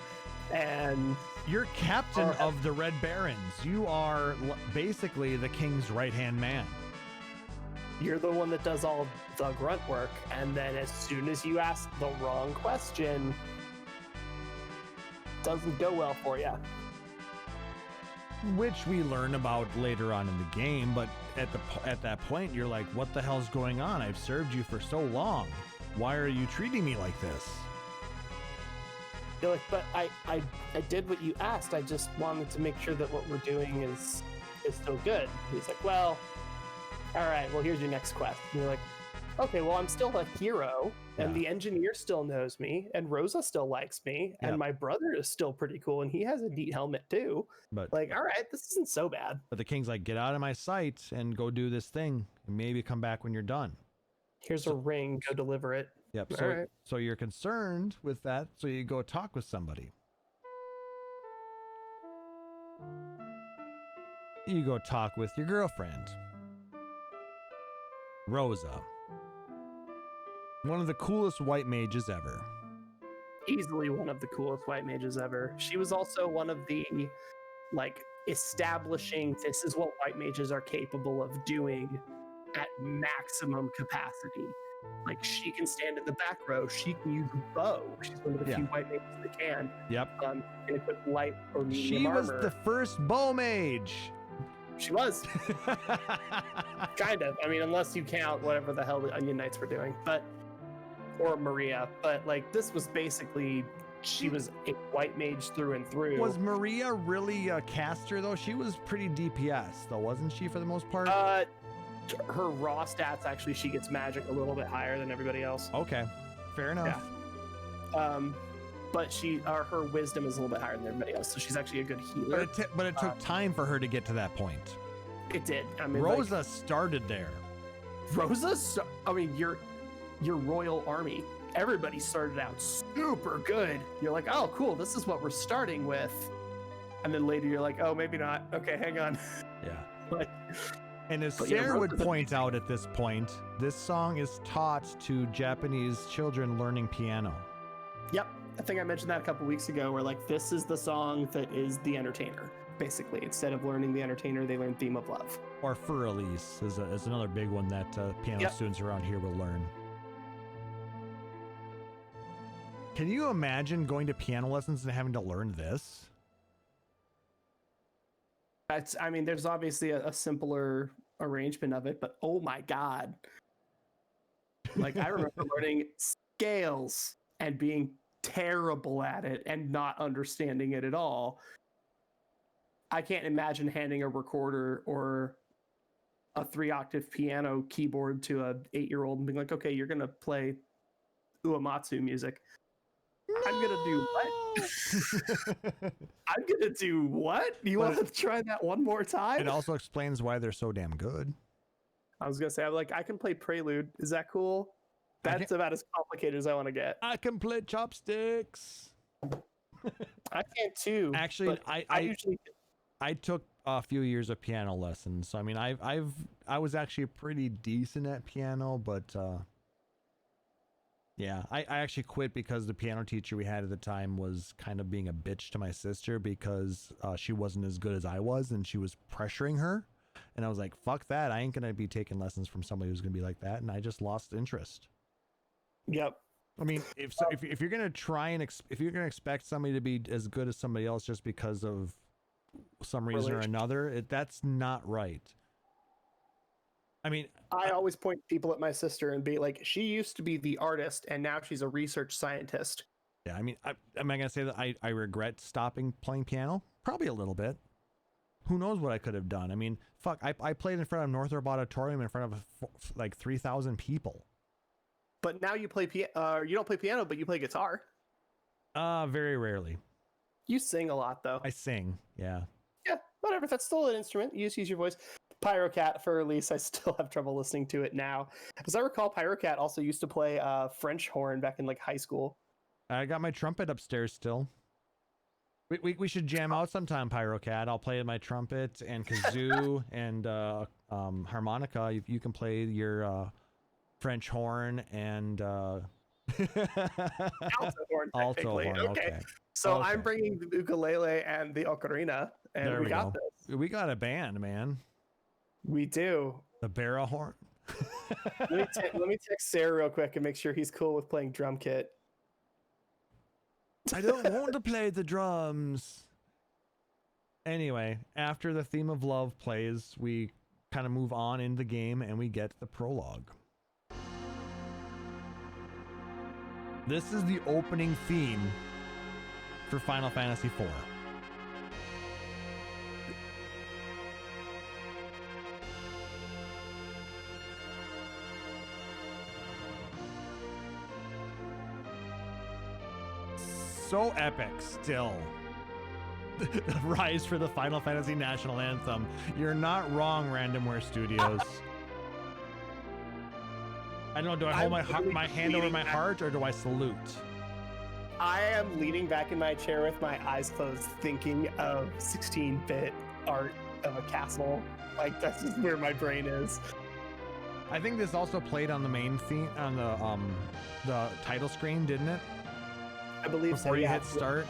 and You're captain of the Red Barons. You are basically the king's right-hand man. you're the one that does all the grunt work, and then as soon as you ask the wrong question, doesn't go well for you. Which we learn about later on in the game, but at that point, you're like, what the hell's going on? I've served you for so long. Why are you treating me like this? You're like, but I did what you asked. I just wanted to make sure that what we're doing is still good. He's like, well, all right, well, here's your next quest. And you're like, okay, well, I'm still a hero, and the engineer still knows me, and Rosa still likes me, and my brother is still pretty cool, and he has a neat helmet too. But Like, all right, this isn't so bad. But the king's like, get out of my sight and go do this thing. And maybe come back when you're done. Here's a ring, go deliver it. Yep. All So, right. so you're concerned with that. So you go talk with somebody. You go talk with your girlfriend, Rosa. One of the coolest white mages ever. Easily one of the coolest white mages ever. She was also one of the, like, establishing this is what white mages are capable of doing at maximum capacity. Like, she can stand in the back row, she can use a bow. She's one of the few white mages that can. Yep. And equip light or medium She armor. was the first bow mage. She was. Kind of. I mean, unless you count whatever the hell the Onion Knights were doing, or Maria. But like, this was basically, she was a white mage through and through. Was Maria really a caster though? She was pretty DPS though, wasn't she, for the most part? Her raw stats, actually, she gets magic a little bit higher than everybody else. Okay, fair enough. Yeah. But her wisdom is a little bit higher than everybody else, so she's actually a good healer. But it took time for her to get to that point. It did. I mean, Rosa started there. I mean, your royal army, everybody started out super good. You're like, oh, cool, this is what we're starting with. And then later you're like, oh, maybe not. Okay, hang on. Yeah. And as Sarah would point out at this point, this song is taught to Japanese children learning piano. Yep. I think I mentioned that a couple weeks ago, where like, this is the song that is the entertainer. Basically, instead of learning the entertainer, they learn Theme of Love. Or Fur Elise is another big one that piano students around here will learn. Can you imagine going to piano lessons and having to learn this? I mean, there's obviously a simpler arrangement of it, but oh my God. Like, I remember learning scales and being terrible at it and not understanding it at all. I can't imagine handing a recorder or a 3-octave piano keyboard to a 8-year-old and being like, okay, you're gonna play Uematsu music. I'm gonna do what? I'm gonna do what? You want to try that one more time? It also explains why they're so damn good. I was gonna say, I'm like, I can play Prelude. Is that cool? That's about as complicated as I want to get. I can play chopsticks. I can too. Actually, I took a few years of piano lessons, so I mean, I was actually pretty decent at piano, but yeah, I actually quit because the piano teacher we had at the time was kind of being a bitch to my sister because she wasn't as good as I was, and she was pressuring her, and I was like, fuck that, I ain't gonna be taking lessons from somebody who's gonna be like that, and I just lost interest. Yep. I mean, if you're gonna try and if you're gonna expect somebody to be as good as somebody else just because of some reason or another, that's not right. I mean, I always point people at my sister and be like, she used to be the artist and now she's a research scientist. Yeah, I mean, am I gonna say that I regret stopping playing piano? Probably a little bit. Who knows what I could have done? I mean, fuck, I played in front of Northrop Auditorium in front of like 3,000 people. But now you play you don't play piano, but you play guitar. Very rarely. You sing a lot, though. I sing, yeah. Yeah, whatever. That's still an instrument. You just use your voice. Pyrocat, for release, I still have trouble listening to it now. As I recall, Pyrocat also used to play French horn back in like high school. I got my trumpet upstairs still. We should jam out sometime, Pyrocat. I'll play my trumpet and kazoo and harmonica. You can play your French horn and alto horn. Alto horn. Okay. So I'm bringing the ukulele and the ocarina, and there we got this. We got a band, man. We do. The barrel horn. let me text Sarah real quick and make sure he's cool with playing drum kit. I don't want to play the drums. Anyway, after the Theme of Love plays, we kind of move on in the game and we get the prologue. This is the opening theme for Final Fantasy IV. So epic still. The rise for the Final Fantasy National Anthem. You're not wrong, Randomware Studios. I don't know, do I hold my hand over my heart or do I salute? I am leaning back in my chair with my eyes closed, thinking of 16-bit art of a castle. Like, that's just where my brain is. I think this also played on the main theme, on the title screen, didn't it? I believe before you hit start.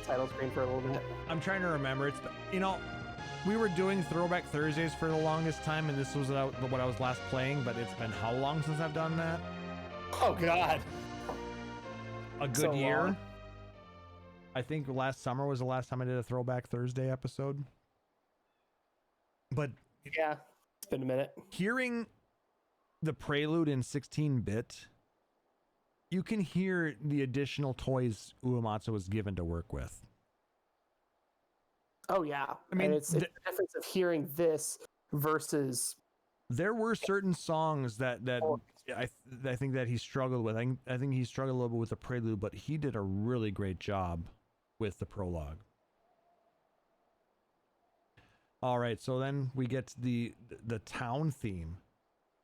Title screen for a little bit. I'm trying to remember. It's, you know, we were doing Throwback Thursdays for the longest time, and this was what I was last playing, but it's been how long since I've done that? Oh, God. A good So year. long. I think last summer was the last time I did a Throwback Thursday episode. But Yeah, it's been a minute. hearing the prelude in 16-bit, you can hear the additional toys Uematsu was given to work with. Oh, yeah. I mean, and it's the difference of hearing this versus... There were certain songs that I think that he struggled with. I think he struggled a little bit with the prelude, but he did a really great job with the prologue. All right, so then we get to the town theme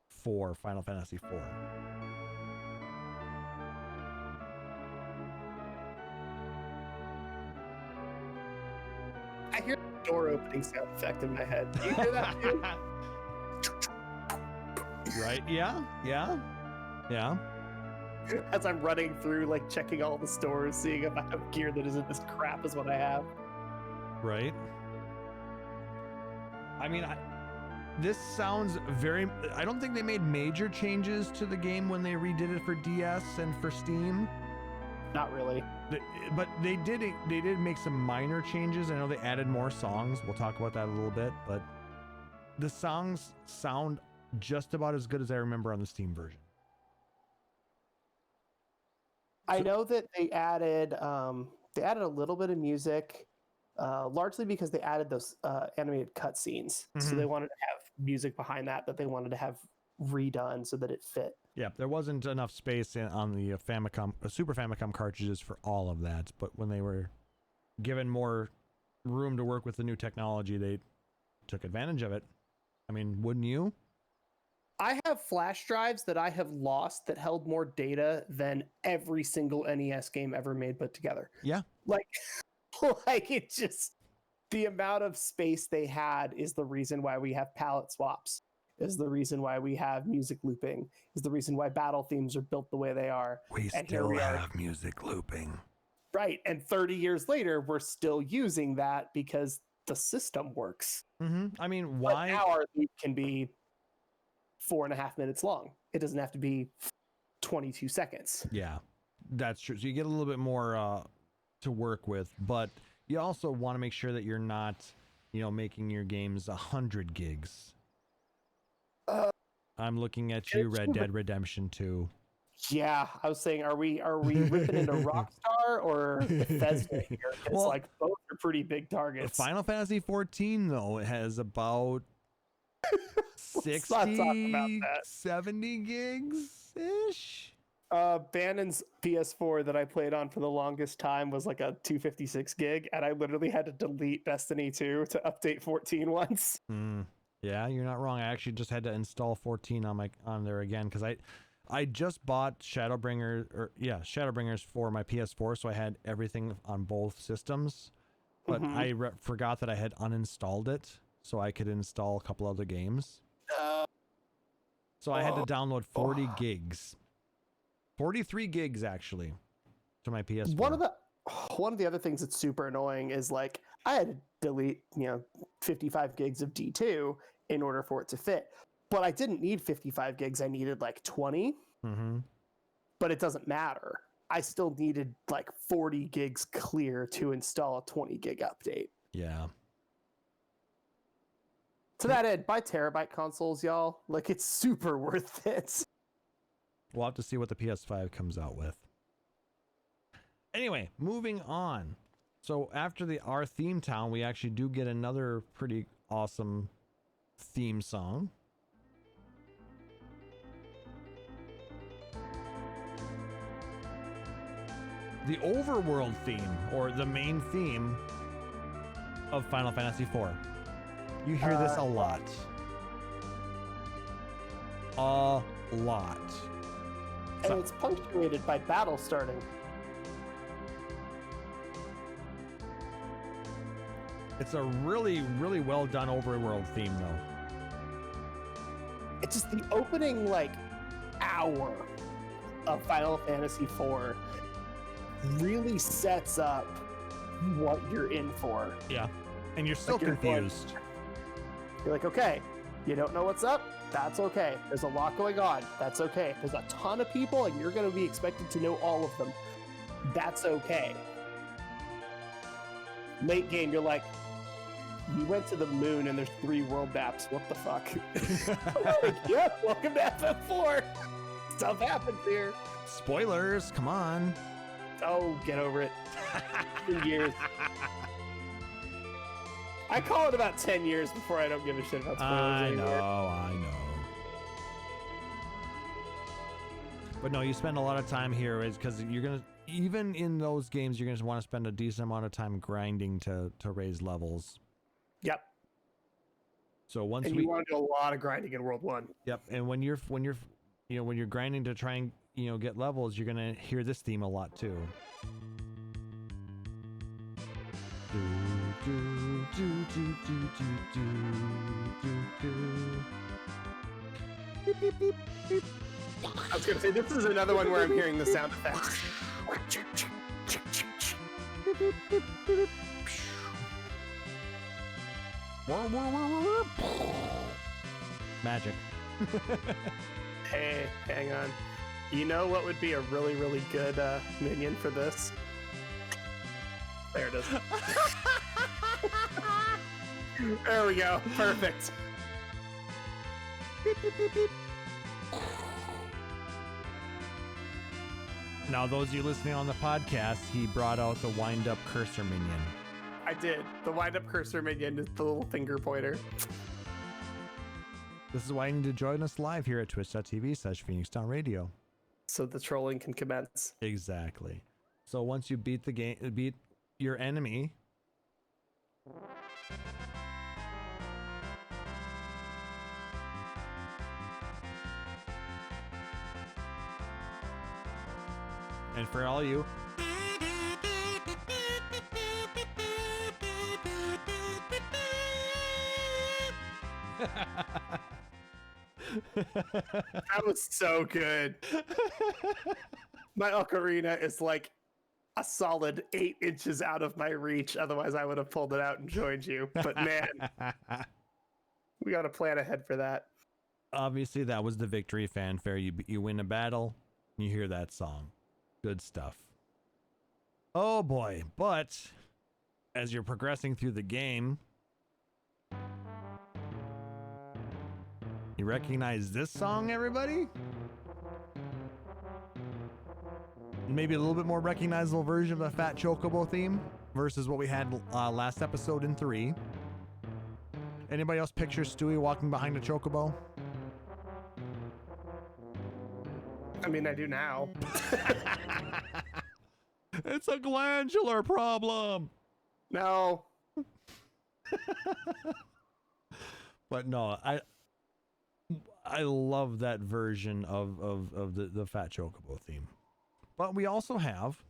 for Final Fantasy IV. I hear the door opening sound effect in my head. Do you hear that too? Right? Yeah. As I'm running through, like checking all the stores, seeing if I have gear that isn't as crap as what I have. Right. I mean, this sounds very... I don't think they made major changes to the game when they redid it for DS and for Steam. Not really. But they did make some minor changes. I know they added more songs. We'll talk about that a little bit. But the songs sound just about as good as I remember on the Steam version. I know that they added a little bit of music, largely because they added those animated cutscenes. So they wanted to have music behind that they wanted to have redone so that it fit. Yeah, there wasn't enough space on the Super Famicom cartridges for all of that. But when they were given more room to work with the new technology, they took advantage of it. I mean, wouldn't you? I have flash drives that I have lost that held more data than every single NES game ever made put together. Yeah. Like it just, the amount of space they had is the reason why we have palette swaps, is the reason why we have music looping, is the reason why battle themes are built the way they are. We And still here we are. have music looping. Right. And 30 years later, we're still using that because the system works. I mean, But why? now our loop can be 4.5 minutes long. It doesn't have to be 22 seconds. Yeah, that's true. So you get a little bit more to work with, but you also want to make sure that you're not, making your games 100 gigs. I'm looking at you, Red Dead Redemption 2. Yeah, I was saying, are we ripping into Rockstar or Bethesda here? It's Well, like both are pretty big targets. Final Fantasy XIV, though, it has about Let's not talk about 60, that. 70 gigs-ish. Bannon's PS4 that I played on for the longest time was like a 256 gig, and I literally had to delete Destiny 2 to update 14 once. Yeah, you're not wrong. I actually just had to install 14 on there again because I just bought Shadowbringers for my PS4, so I had everything on both systems. But I forgot that I had uninstalled it, so I could install a couple other games. So I had to download 40 gigs. 43 gigs, actually, to my PS4. One of the other things that's super annoying is like I had to delete 55 gigs of D2 in order for it to fit, but I didn't need 55 gigs. I needed like 20. But it doesn't matter. I still needed like 40 gigs clear to install a 20 gig update. Yeah. To that end, buy terabyte consoles, y'all. Like, it's super worth it. We'll have to see what the PS5 comes out with. Anyway, moving on. So after our theme town, we actually do get another pretty awesome theme song. The overworld theme, or the main theme of Final Fantasy IV. You hear this a lot. A lot. And it's punctuated by battle starting. It's a really, really well done overworld theme, though. It's just the opening, like, hour of Final Fantasy IV really sets up what you're in for. Yeah. And you're still Like, you're going- confused. You're like, okay, you don't know what's up? That's okay. There's a lot going on. That's okay. There's a ton of people, and you're going to be expected to know all of them. That's okay. Late game, you're like, you went to the moon and there's 3 world maps. What the fuck? Like, yeah, welcome to FF4. Stuff happens here. Spoilers, come on. Oh, get over it. 2 years. I call it about 10 years before I don't give a shit about spoilers I anymore. know. But no, you spend a lot of time here is because you're gonna, even in those games, you're gonna want to spend a decent amount of time grinding to raise levels. Yep. So once And you want to do a lot of grinding in World 1. Yep, and when you're grinding to try and get levels, you're gonna hear this theme a lot too. I was gonna say, this is another one where I'm hearing the sound effects. Magic. Hey, hang on. You know what would be a really, really good minion for this? There it is. There we go. Perfect. Now, those of you listening on the podcast, he brought out the wind-up cursor minion. I did. The wind-up cursor minion is the little finger pointer. This is why you need to join us live here at twitch.tv/Phoenix Down Radio. So the trolling can commence. Exactly. So once you beat the game, beat your enemy, and for all you That was so good. My ocarina is like a solid 8 inches out of my reach. Otherwise, I would have pulled it out and joined you. But man, we got to plan ahead for that. obviously that was the victory fanfare. You win a battle, you hear that song. Good stuff. Oh boy, but as you're progressing through the game, you recognize this song, everybody? Maybe a little bit more recognizable version of the Fat Chocobo theme versus what we had last episode in 3. Anybody else picture Stewie walking behind a chocobo? I mean, I do now. It's a glandular problem. No. But no, I love that version of the Fat Chocobo theme. But we also have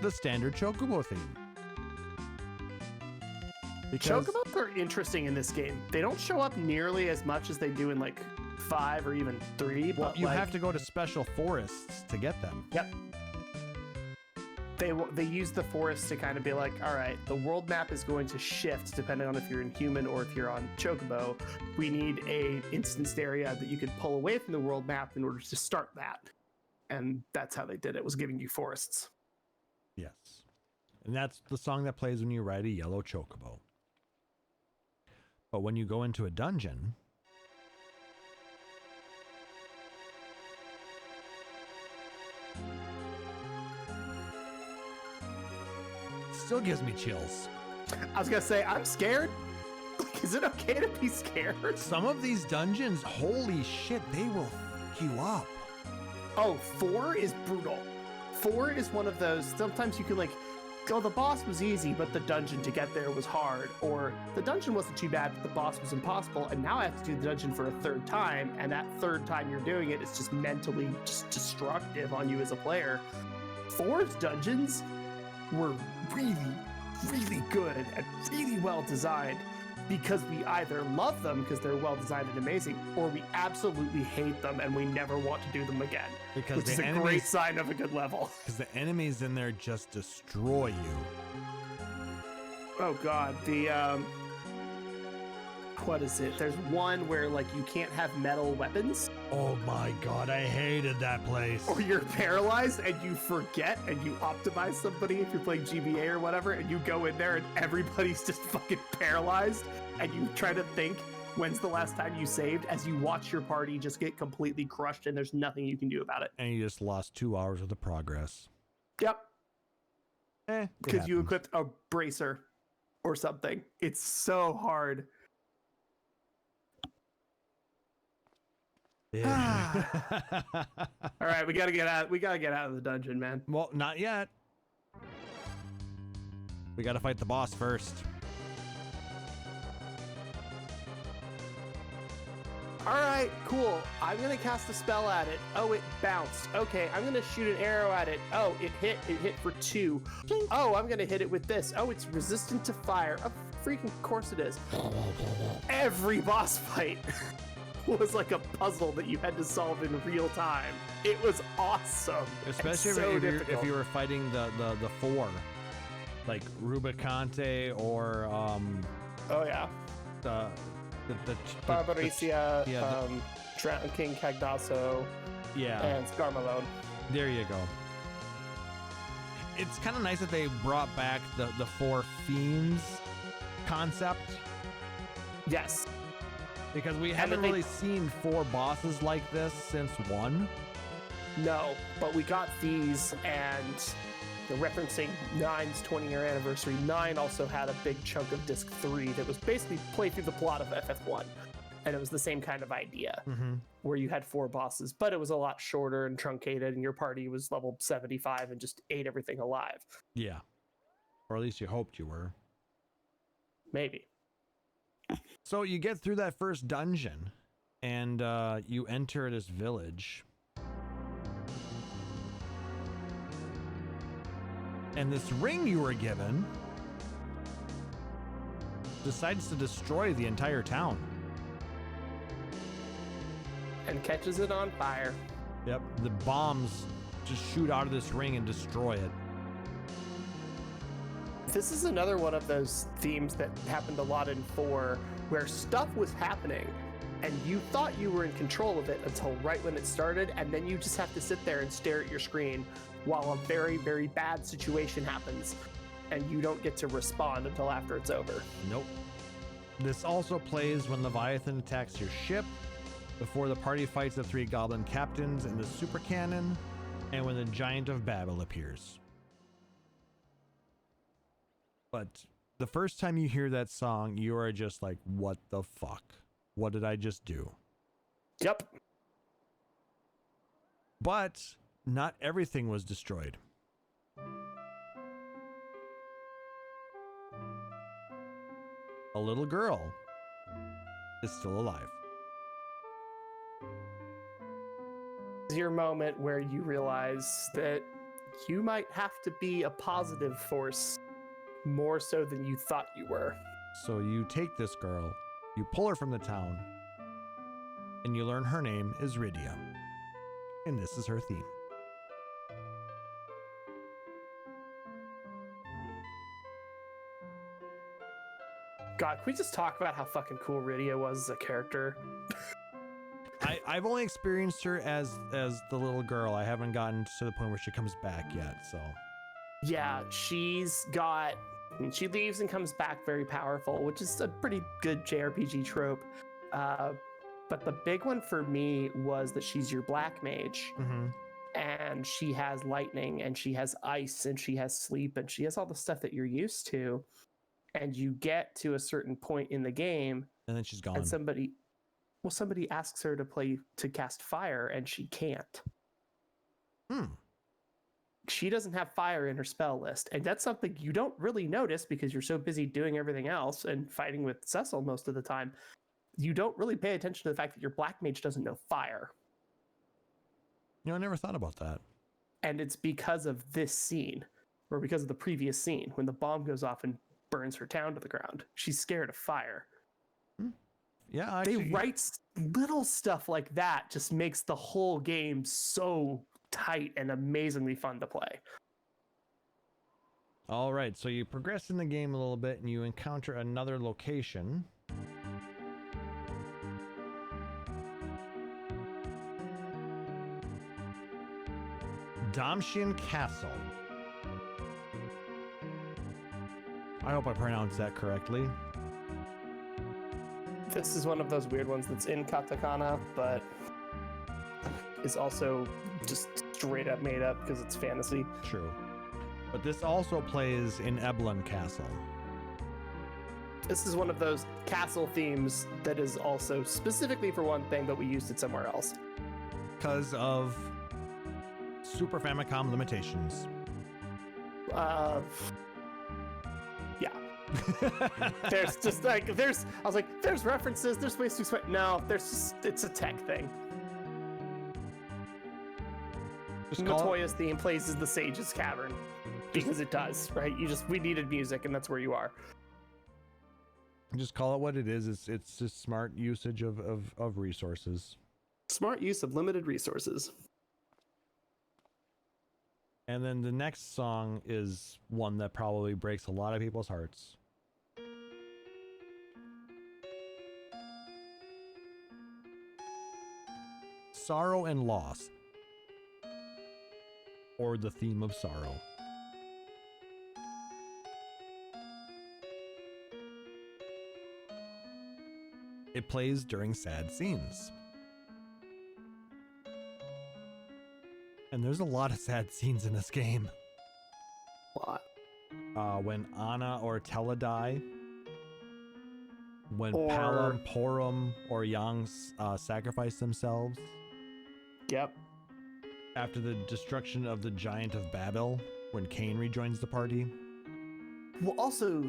the standard Chocobo theme. Because Chocobos are interesting in this game. They don't show up nearly as much as they do in like 5 or even 3. well, but you like, have to go to special forests to get them. Yep. They use the forest to kind of be like, all right, the world map is going to shift depending on if you're in human or if you're on Chocobo. We need a instanced area that you could pull away from the world map in order to start that. And that's how they did it, was giving you forests. Yes. And that's the song that plays when you ride a yellow Chocobo. But when you go into a dungeon, it still gives me chills. I was going to say, I'm scared. Is it okay to be scared? Some of these dungeons, holy shit, they will fuck you up. Oh, 4 is brutal. 4 is one of those, sometimes you can like, oh, the boss was easy, but the dungeon to get there was hard. Or the dungeon wasn't too bad, but the boss was impossible. And now I have to do the dungeon for a 3rd time. And that 3rd time you're doing it is just mentally just destructive on you as a player. 4's dungeons were really, really good and really well designed because we either love them because they're well designed and amazing, or we absolutely hate them and we never want to do them again. Because which is a great sign of a good level. Because the enemies in there just destroy you. Oh god, the what is it? There's one where like you can't have metal weapons, Oh my god, I hated that place. or you're paralyzed and you forget and you optimize somebody if you're playing GBA or whatever, and you go in there and everybody's just fucking paralyzed, and you try to think when's the last time you saved as you watch your party just get completely crushed and there's nothing you can do about it. And you just lost 2 hours of the progress. Yep. It Because you happens. equipped a bracer or something. It's so hard. Yeah. All right, we gotta get out. We gotta get out of the dungeon, man. Well, not yet. We gotta fight the boss first. All right, cool. I'm gonna cast a spell at it. Oh, it bounced. Okay, I'm gonna shoot an arrow at it. Oh, it hit. It hit for 2. Oh, I'm gonna hit it with this. Oh, it's resistant to fire. Of freaking course it is. Every boss fight was like a puzzle that you had to solve in real time. It was awesome. Especially so if you were fighting the 4. Like Rubicante or Oh yeah. the Barbaricia, yeah, Drowned King Cagnasso, yeah. and Scarmalone. There you go. It's kind of nice that they brought back the 4 fiends concept, Yes. because we And haven't that they- really seen 4 bosses like this since 1. No, but we got these, and they're referencing 9's 20-year anniversary. 9 also had a big chunk of disc 3 that was basically play through the plot of FF1. And it was the same kind of idea, where you had 4 bosses, but it was a lot shorter and truncated, and your party was level 75 and just ate everything alive. Yeah. Or at least you hoped you were. Maybe. So you get through that first dungeon, and you enter this village. And this ring you were given decides to destroy the entire town. And catches it on fire. Yep, the bombs just shoot out of this ring and destroy it. This is another one of those themes that happened a lot in 4, where stuff was happening and you thought you were in control of it until right when it started, and then you just have to sit there and stare at your screen while a very, very bad situation happens, and you don't get to respond until after it's over. Nope. This also plays when Leviathan attacks your ship, before the party fights the 3 goblin captains in the super cannon, and when the Giant of Babel appears. But the first time you hear that song, you are just like, what the fuck? What did I just do? Yep. But not everything was destroyed. A little girl is still alive. This is your moment where you realize that you might have to be a positive force more so than you thought you were. So you take this girl, you pull her from the town, and you learn her name is Rydia. And this is her theme. God, can we just talk about how fucking cool Rydia was as a character? I've only experienced her as the little girl. I haven't gotten to the point where she comes back yet, so. Yeah, she leaves and comes back very powerful, which is a pretty good JRPG trope. But the big one for me was that she's your black mage, and she has lightning, and she has ice, and she has sleep, and she has all the stuff that you're used to. And you get to a certain point in the game, And then she's gone. and somebody asks her to cast fire, and she can't. She doesn't have fire in her spell list, and that's something you don't really notice because you're so busy doing everything else and fighting with Cecil most of the time. You don't really pay attention to the fact that your black mage doesn't know fire. You know, I never thought about that. And it's because of this scene, or because of the previous scene, when the bomb goes off and burns her town to the ground. She's scared of fire. Yeah, actually, They write little stuff like that, just makes the whole game so tight and amazingly fun to play. All right, so you progress in the game a little bit and you encounter another location. Damshin Castle. I hope I pronounced that correctly. This is one of those weird ones that's in katakana, but is also just straight up made up because it's fantasy. True. But this also plays in Eblin Castle. This is one of those castle themes that is also specifically for one thing, but we used it somewhere else. Because of Super Famicom limitations. Yeah. There's just like, I was like, there's references, there's ways to explain. No, it's a tech thing. Matoya's theme plays as the Sage's Cavern. Because it does, right? We needed music, and that's where you are. Just call it what it is. It's just smart usage of resources. Smart use of limited resources. And then the next song is one that probably breaks a lot of people's hearts. Sorrow and Loss. Or the theme of sorrow. It plays during sad scenes. And there's a lot of sad scenes in this game. A lot. When Anna or Tella die. When Or- Palom, Porum, or Yang sacrifice themselves. Yep. After the destruction of the Giant of Babel. When Cain rejoins the party. Well, also,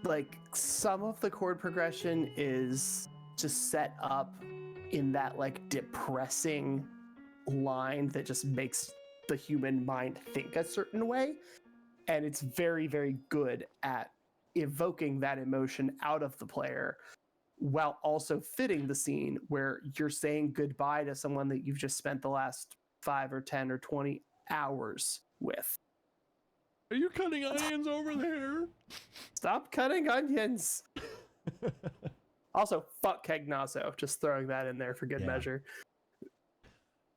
like, some of the chord progression is just set up in that, like, depressing line that just makes the human mind think a certain way. And it's very, very good at evoking that emotion out of the player while also fitting the scene where you're saying goodbye to someone that you've just spent the last 5 or 10 or 20 hours with. Are you cutting onions over there? Stop cutting onions. Also, fuck Kegnazo. Just throwing that in there for good measure.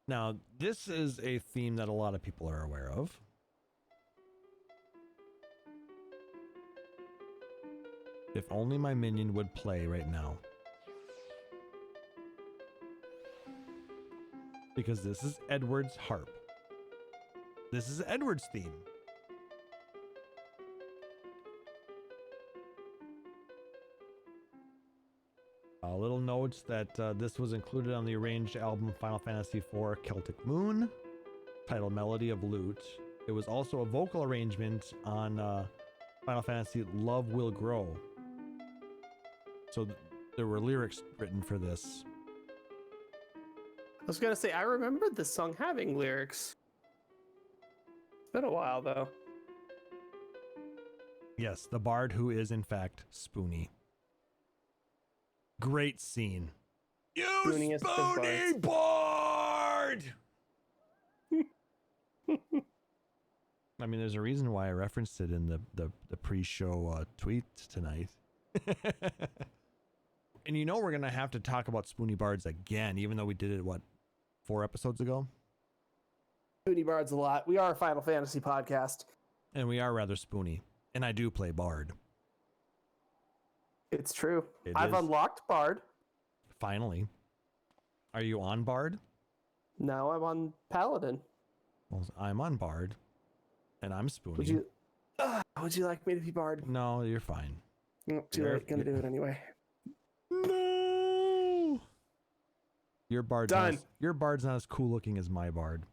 Now, this is a theme that a lot of people are aware of. If only my minion would play right now. Because this is Edward's harp. This is Edward's theme. Little notes that this was included on the arranged album Final Fantasy IV Celtic Moon, titled Melody of Lute. It was also a vocal arrangement on Final Fantasy Love Will Grow. So there were lyrics written for this. I was gonna say, I remember this song having lyrics. It's been a while though. Yes, the bard who is in fact Spoony. Great scene. You Spooniest of Spoony bard! I mean, there's a reason why I referenced it in the pre-show tweet tonight. And you know we're going to have to talk about Spoony bards again, even though we did it, 4 episodes ago? Spoony Bard's a lot. We are a Final Fantasy podcast. And we are rather spoony. And I do play bard. It's true. It I've is. unlocked Bard. Finally. Are you on bard? Now I'm on Paladin. Well, I'm on bard. And I'm spoony. Would you like me to be Bard? No, you're fine. No, too late. Gonna do it anyway. No. Your bard's Done. Your bard's not as cool looking as my bard.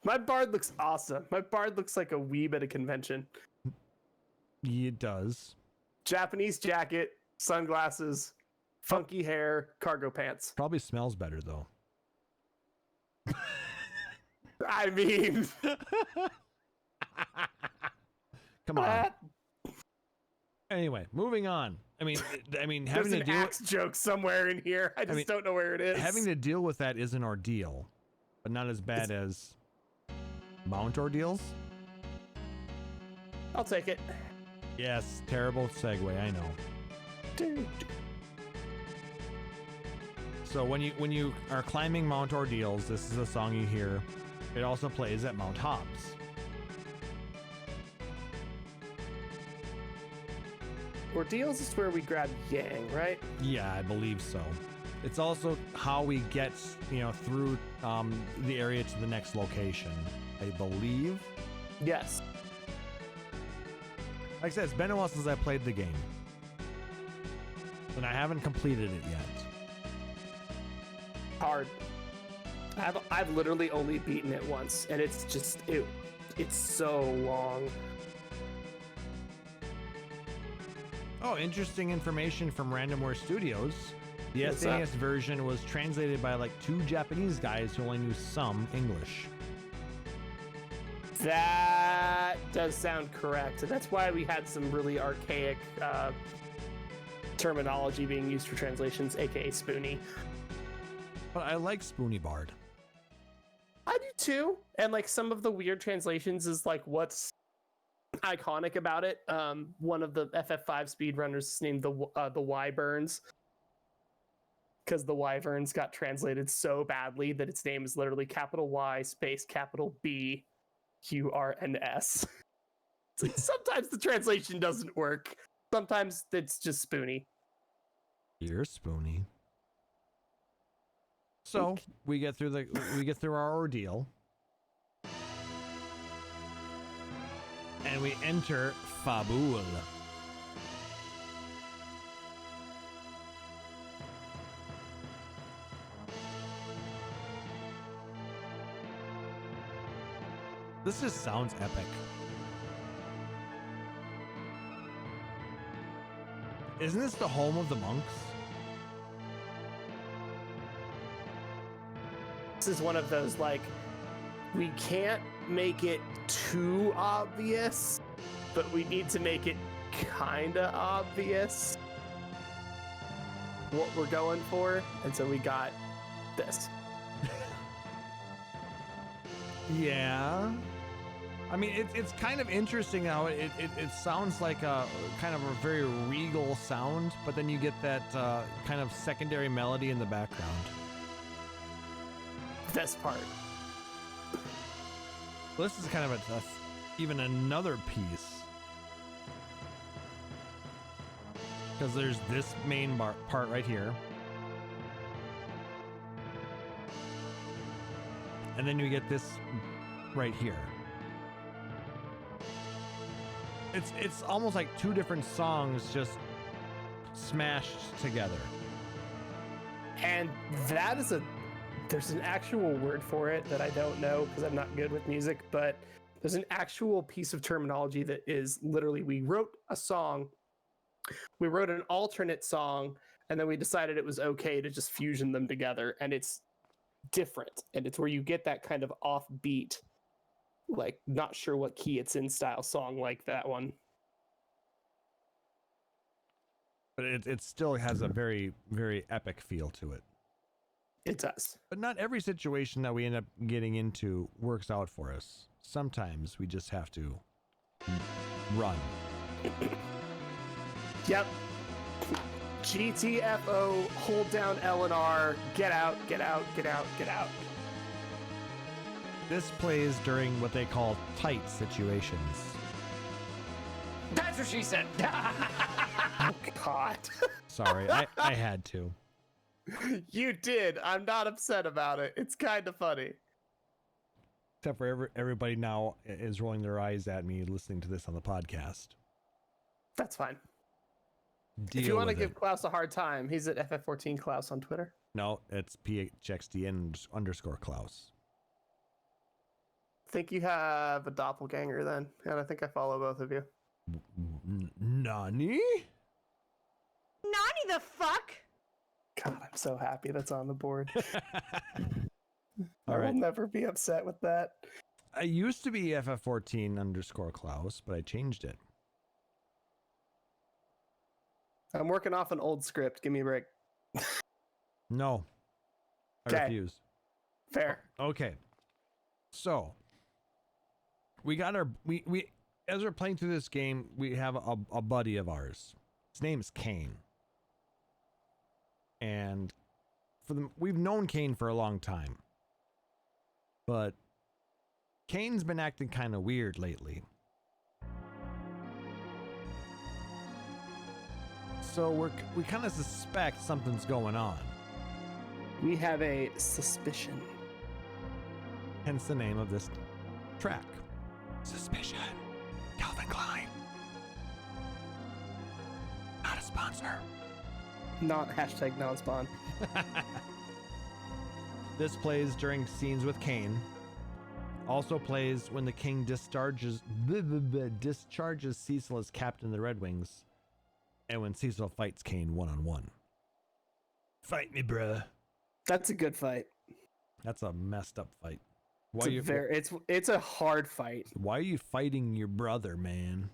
My Bard looks awesome. My Bard looks like a weeb at a convention. It does. Japanese jacket, sunglasses, funky hair, cargo pants. Probably smells better though. I mean, Come on. Anyway, moving on. I mean, there's having to an deal axe joke somewhere in here. I just don't know where it is. having to deal with that is an ordeal, but not as bad as mount ordeals. I'll take it. Yes, terrible segue, I know. So when you are climbing Mount Ordeals, this is a song you hear. It also plays at Mount Hobbs. Ordeals is where we grab Yang, right? Yeah, I believe so. It's also how we get, through the area to the next location, I believe. Yes. Like I said, it's been a while since I played the game. And I haven't completed it yet. Hard. I've literally only beaten it once, and it's just it's so long. Oh, interesting information from Randomware Studios. The What's SNES that? version was translated by like 2 Japanese guys who only knew some English. That does sound correct. And that's why we had some really archaic terminology being used for translations, aka Spoony. But I like Spoony Bard. I do too. And like some of the weird translations is like what's iconic about it. One of the FF5 speedrunners is named the Wyverns, because the Wyverns got translated so badly that its name is literally capital Y space capital B URNS. It's like sometimes the translation doesn't work. Sometimes it's just Spoony. You're Spoony. So we get through our ordeal. And we enter Fabul. This just sounds epic. Isn't this the home of the monks? This is one of those like, we can't make it too obvious, but we need to make it kinda obvious what we're going for, and so we got this. Yeah. I mean, it's kind of interesting how it sounds like a kind of a very regal sound, but then you get that kind of secondary melody in the background. This part. Well, this is kind of even another piece. Because there's this main part right here. And then you get this right here. It's almost like 2 different songs just smashed together. And that is there's an actual word for it that I don't know because I'm not good with music, but there's an actual piece of terminology that is literally, we wrote a song, we wrote an alternate song, and then we decided it was okay to just fusion them together, and it's different, and it's where you get that kind of offbeat, like not sure what key it's in style song like that one. But it still has a very, very epic feel to it. It does. But not every situation that we end up getting into works out for us. Sometimes we just have to run. Yep. GTFO, hold down L and R, get out, get out, get out, get out. This plays during what they call tight situations. That's what she said. Oh, God. Sorry, I had to. You did. I'm not upset about it. It's kind of funny. Except for everybody now is rolling their eyes at me listening to this on the podcast. That's fine. Deal if you want to with give it. Klaus a hard time, he's at FF14 Klaus on Twitter. No, it's PHXD_Klaus. I think you have a doppelganger then, and I think I follow both of you. Nani? Nani the fuck? God, I'm so happy that's on the board. All I right. will never be upset with that. I used to be FF14_Klaus, but I changed it. I'm working off an old script. Give me a break. No. I 'Kay. refuse. Fair. Okay. So we got our we as we're playing through this game, we have a buddy of ours. His name is Kane. And we've known Kane for a long time. But Kane's been acting kind of weird lately. So we kind of suspect something's going on. We have a suspicion. Hence the name of this track. Suspicion. Calvin Klein. Not a sponsor. Not hashtag non-spawn. This plays during scenes with Kane. Also plays when the king discharges Cecil as captain of the Red Wings. And when Cecil fights Kane one-on-one. Fight me, bruh. That's a good fight. That's a messed up fight. It's a hard fight. Why are you fighting your brother, man?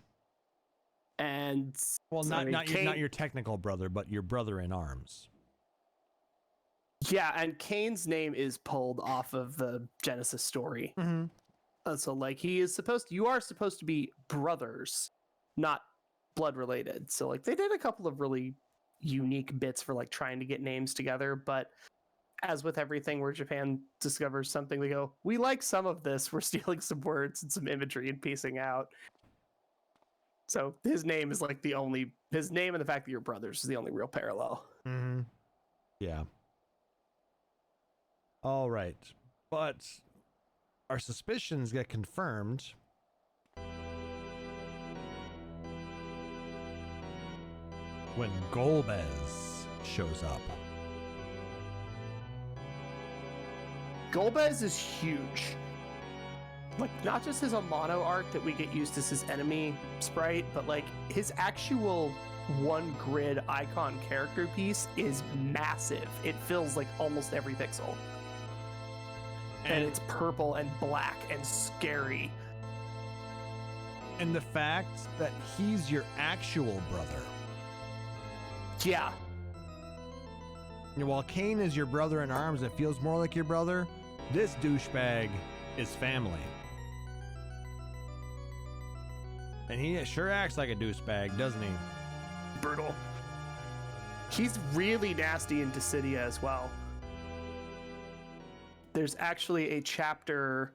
And well, not your technical brother, but your brother in arms. Yeah, and Kane's name is pulled off of the Genesis story. Mm-hmm. So like you are supposed to be brothers, not blood related. So like they did a couple of really unique bits for like trying to get names together, but as with everything where Japan discovers something, they go, we like some of this, we're stealing some words and some imagery and piecing out. So his name is like his name and the fact that you're brothers is the only real parallel. Mm-hmm. Yeah. All right. But our suspicions get confirmed when Golbez shows up. Golbez is huge. Like, not just his Amano art that we get used as his enemy sprite, but like his actual one grid icon character piece is massive. It fills like almost every pixel. And it's purple and black and scary. And the fact that he's your actual brother. Yeah. And while Kane is your brother in arms, it feels more like your brother. This douchebag is family. And he sure acts like a douchebag, doesn't he? Brutal. He's really nasty in Dissidia as well. There's actually a chapter,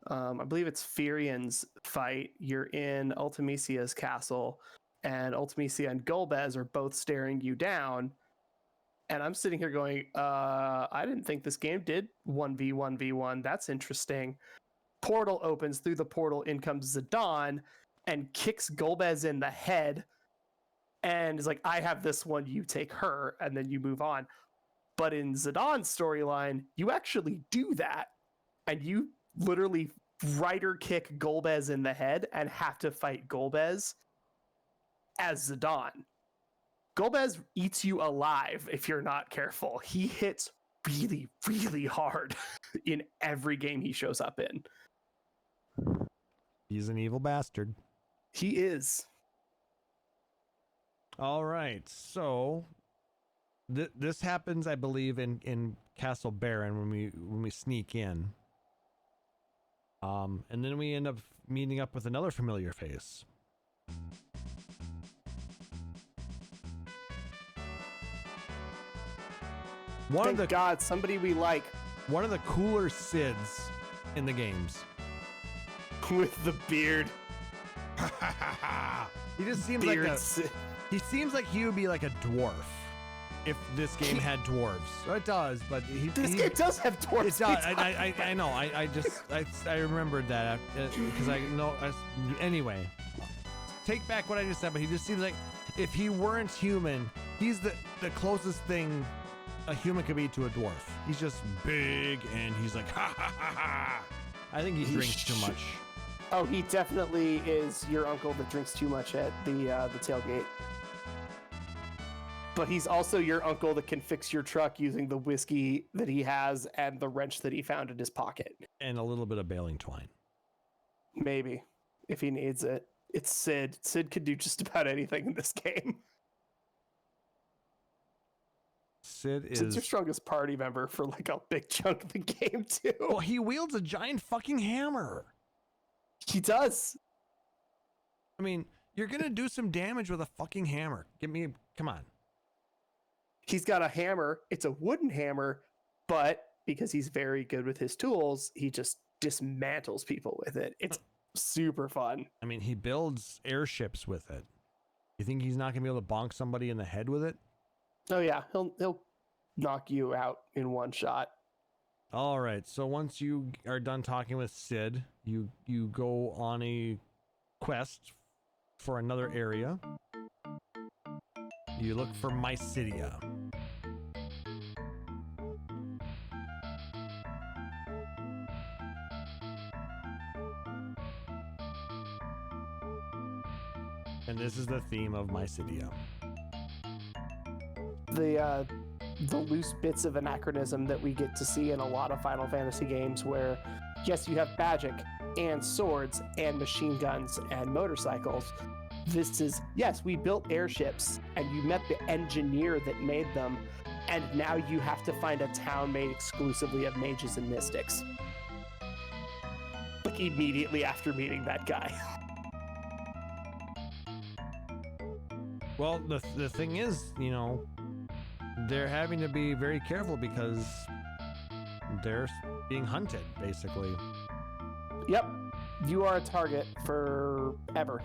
I believe it's Firian's fight. You're in Ultimisia's castle, and Ultimisia and Golbez are both staring you down. And I'm sitting here going, I didn't think this game did 1v1v1. That's interesting. Portal opens. Through the portal, in comes Zidane and kicks Golbez in the head. And is like, I have this one, you take her, and then you move on. But in Zidane's storyline, you actually do that. And you literally rider kick Golbez in the head and have to fight Golbez as Zidane. Golbez eats you alive if you're not careful. He hits really, really hard in every game he shows up in. He's an evil bastard. He is. All right, so this happens, I believe, in Castle Baron when we sneak in. And then we end up meeting up with another familiar face. Thank God, somebody we like. One of the cooler Sids in the games. With the beard. He just seems Beard like Sid. he seems like he would be like a dwarf if this game had dwarves. So it does, but This game does have dwarves. It does. I know. I remembered that because I know. Anyway, take back what I just said. But he just seems like if he weren't human, he's the closest thing a human could be to a dwarf. He's just big and he's like ha ha ha ha. I think he drinks too much. Oh, he definitely is your uncle that drinks too much at the tailgate. But he's also your uncle that can fix your truck using the whiskey that he has and the wrench that he found in his pocket. And a little bit of baling twine. Maybe, if he needs it. It's Sid. Sid can do just about anything in this game. Sid's your strongest party member for like a big chunk of the game too. Well, he wields a giant fucking hammer. He does. I mean, you're gonna do some damage with a fucking hammer. Come on. He's got a hammer. It's a wooden hammer, but because he's very good with his tools, he just dismantles people with it. It's super fun. I mean, he builds airships with it. You think he's not gonna be able to bonk somebody in the head with it? Oh yeah, he'll knock you out in one shot. All right. So once you are done talking with Sid, you go on a quest for another area. You look for Mysidia. And this is the theme of Mysidia. The loose bits of anachronism that we get to see in a lot of Final Fantasy games where, yes, you have magic and swords and machine guns and motorcycles. This is, yes, we built airships and you met the engineer that made them, and now you have to find a town made exclusively of mages and mystics. Like immediately after meeting that guy. Well, the thing is, you know, they're having to be very careful because they're being hunted, basically. Yep, you are a target forever.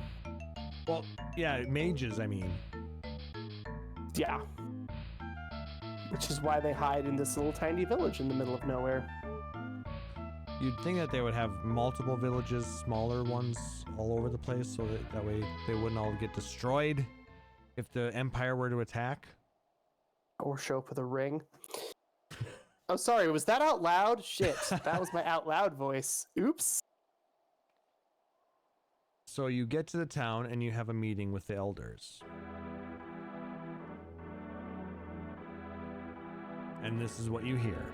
Well, yeah, mages, I mean. Yeah. Which is why they hide in this little tiny village in the middle of nowhere. You'd think that they would have multiple villages, smaller ones, all over the place, so that way they wouldn't all get destroyed if the Empire were to attack. Or show up with a ring. Oh, sorry, was that out loud? Shit, that was my out loud voice. Oops. So you get to the town and you have a meeting with the elders. And this is what you hear.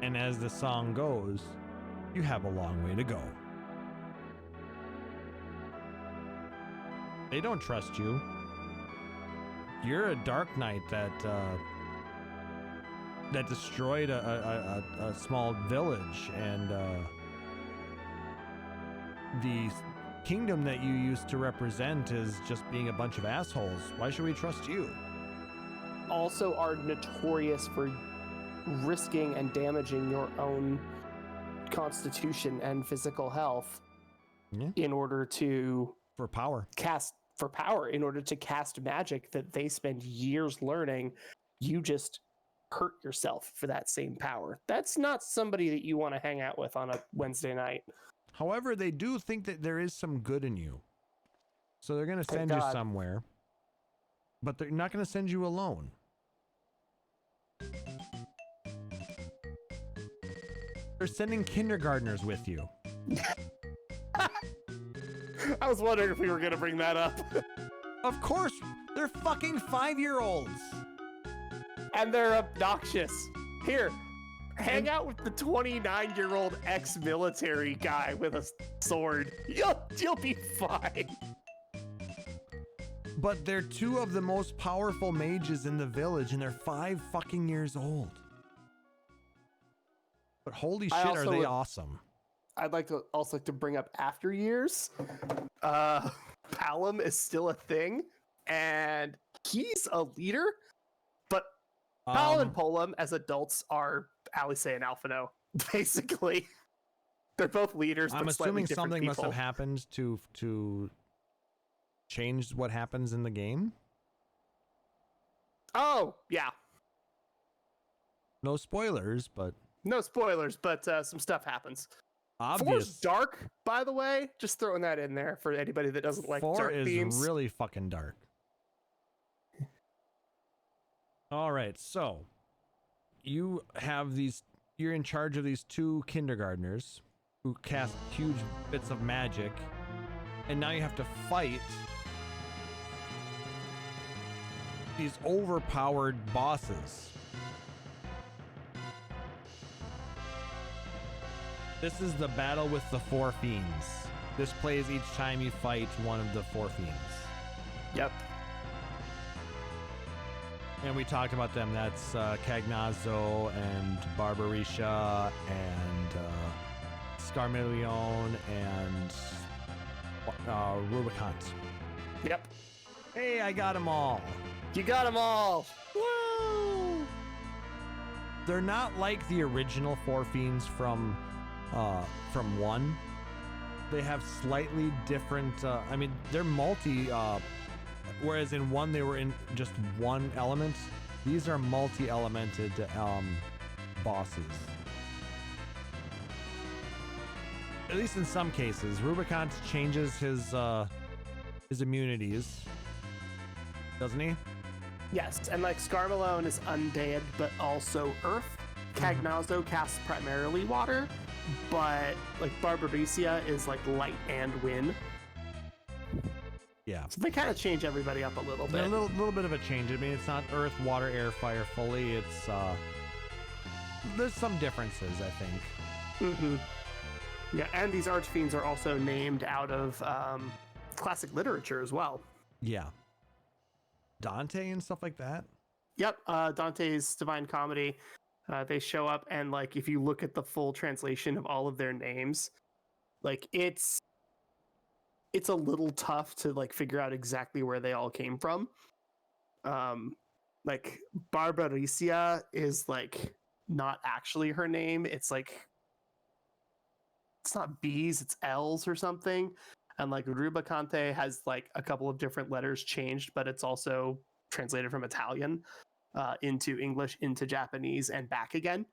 And as the song goes, you have a long way to go. They don't trust you. You're a dark knight that destroyed a small village, and the kingdom that you used to represent is just being a bunch of assholes. Why should we trust you? Also are notorious for risking and damaging your own constitution and physical health in order to For power. in order to cast magic that they spend years learning. You just hurt yourself for that same power. That's not somebody that you want to hang out with on a Wednesday night. However, they do think that there is some good in you. So they're going to Thank send you God. somewhere. But they're not going to send you alone. They're sending kindergartners with you. I was wondering if we were going to bring that up. Of course, they're fucking 5-year-olds. And they're obnoxious. Here, hang out with the 29-year-old ex-military guy with a sword. You'll be fine. But they're 2 of the most powerful mages in the village, and they're 5 fucking years old. But holy shit, are they awesome. I'd also like to bring up after years. Palom is still a thing, and he's a leader, but Palom and Polum as adults are Alice and Alphino, basically. They're both leaders, I'm but slightly assuming different something must people. have happened to change what happens in the game. Oh, yeah. No spoilers, but No spoilers, but some stuff happens. 4's obvious. dark, by the way. Just throwing that in there for anybody that doesn't like 4 dark is themes. really fucking dark. All right, so you have these. You're in charge of these 2 kindergartners who cast huge bits of magic, and now you have to fight these overpowered bosses. This is the battle with the 4 fiends. This plays each time you fight one of the 4 fiends. Yep. And we talked about them. That's Cagnazzo and Barbarisha and Scarmillion and Rubicant. Yep. Hey, I got them all. You got them all. Woo! They're not like the original Four Fiends from 1. They have slightly different, I mean, they're multi, whereas in 1 they were in just one element. These are multi-elemented bosses. At least in some cases. Rubicant changes his immunities, doesn't he? Yes, and like Scarmalone is undead, but also earth. Cagnazzo casts primarily water, but like Barbariccia is like light and wind. Yeah. So they kind of change everybody up a little bit. A little bit of a change. I mean, it's not earth, water, air, fire fully. It's there's some differences, I think. Mm-hmm. Yeah, and these archfiends are also named out of classic literature as well. Yeah. Dante and stuff like that. Yep, Dante's Divine Comedy. They show up, and like if you look at the full translation of all of their names, like it's a little tough to like figure out exactly where they all came from. Like Barbariccia is like not actually her name. It's like it's not B's, it's L's or something. And like Rubicante has like a couple of different letters changed, but it's also translated from Italian into English, into Japanese, and back again.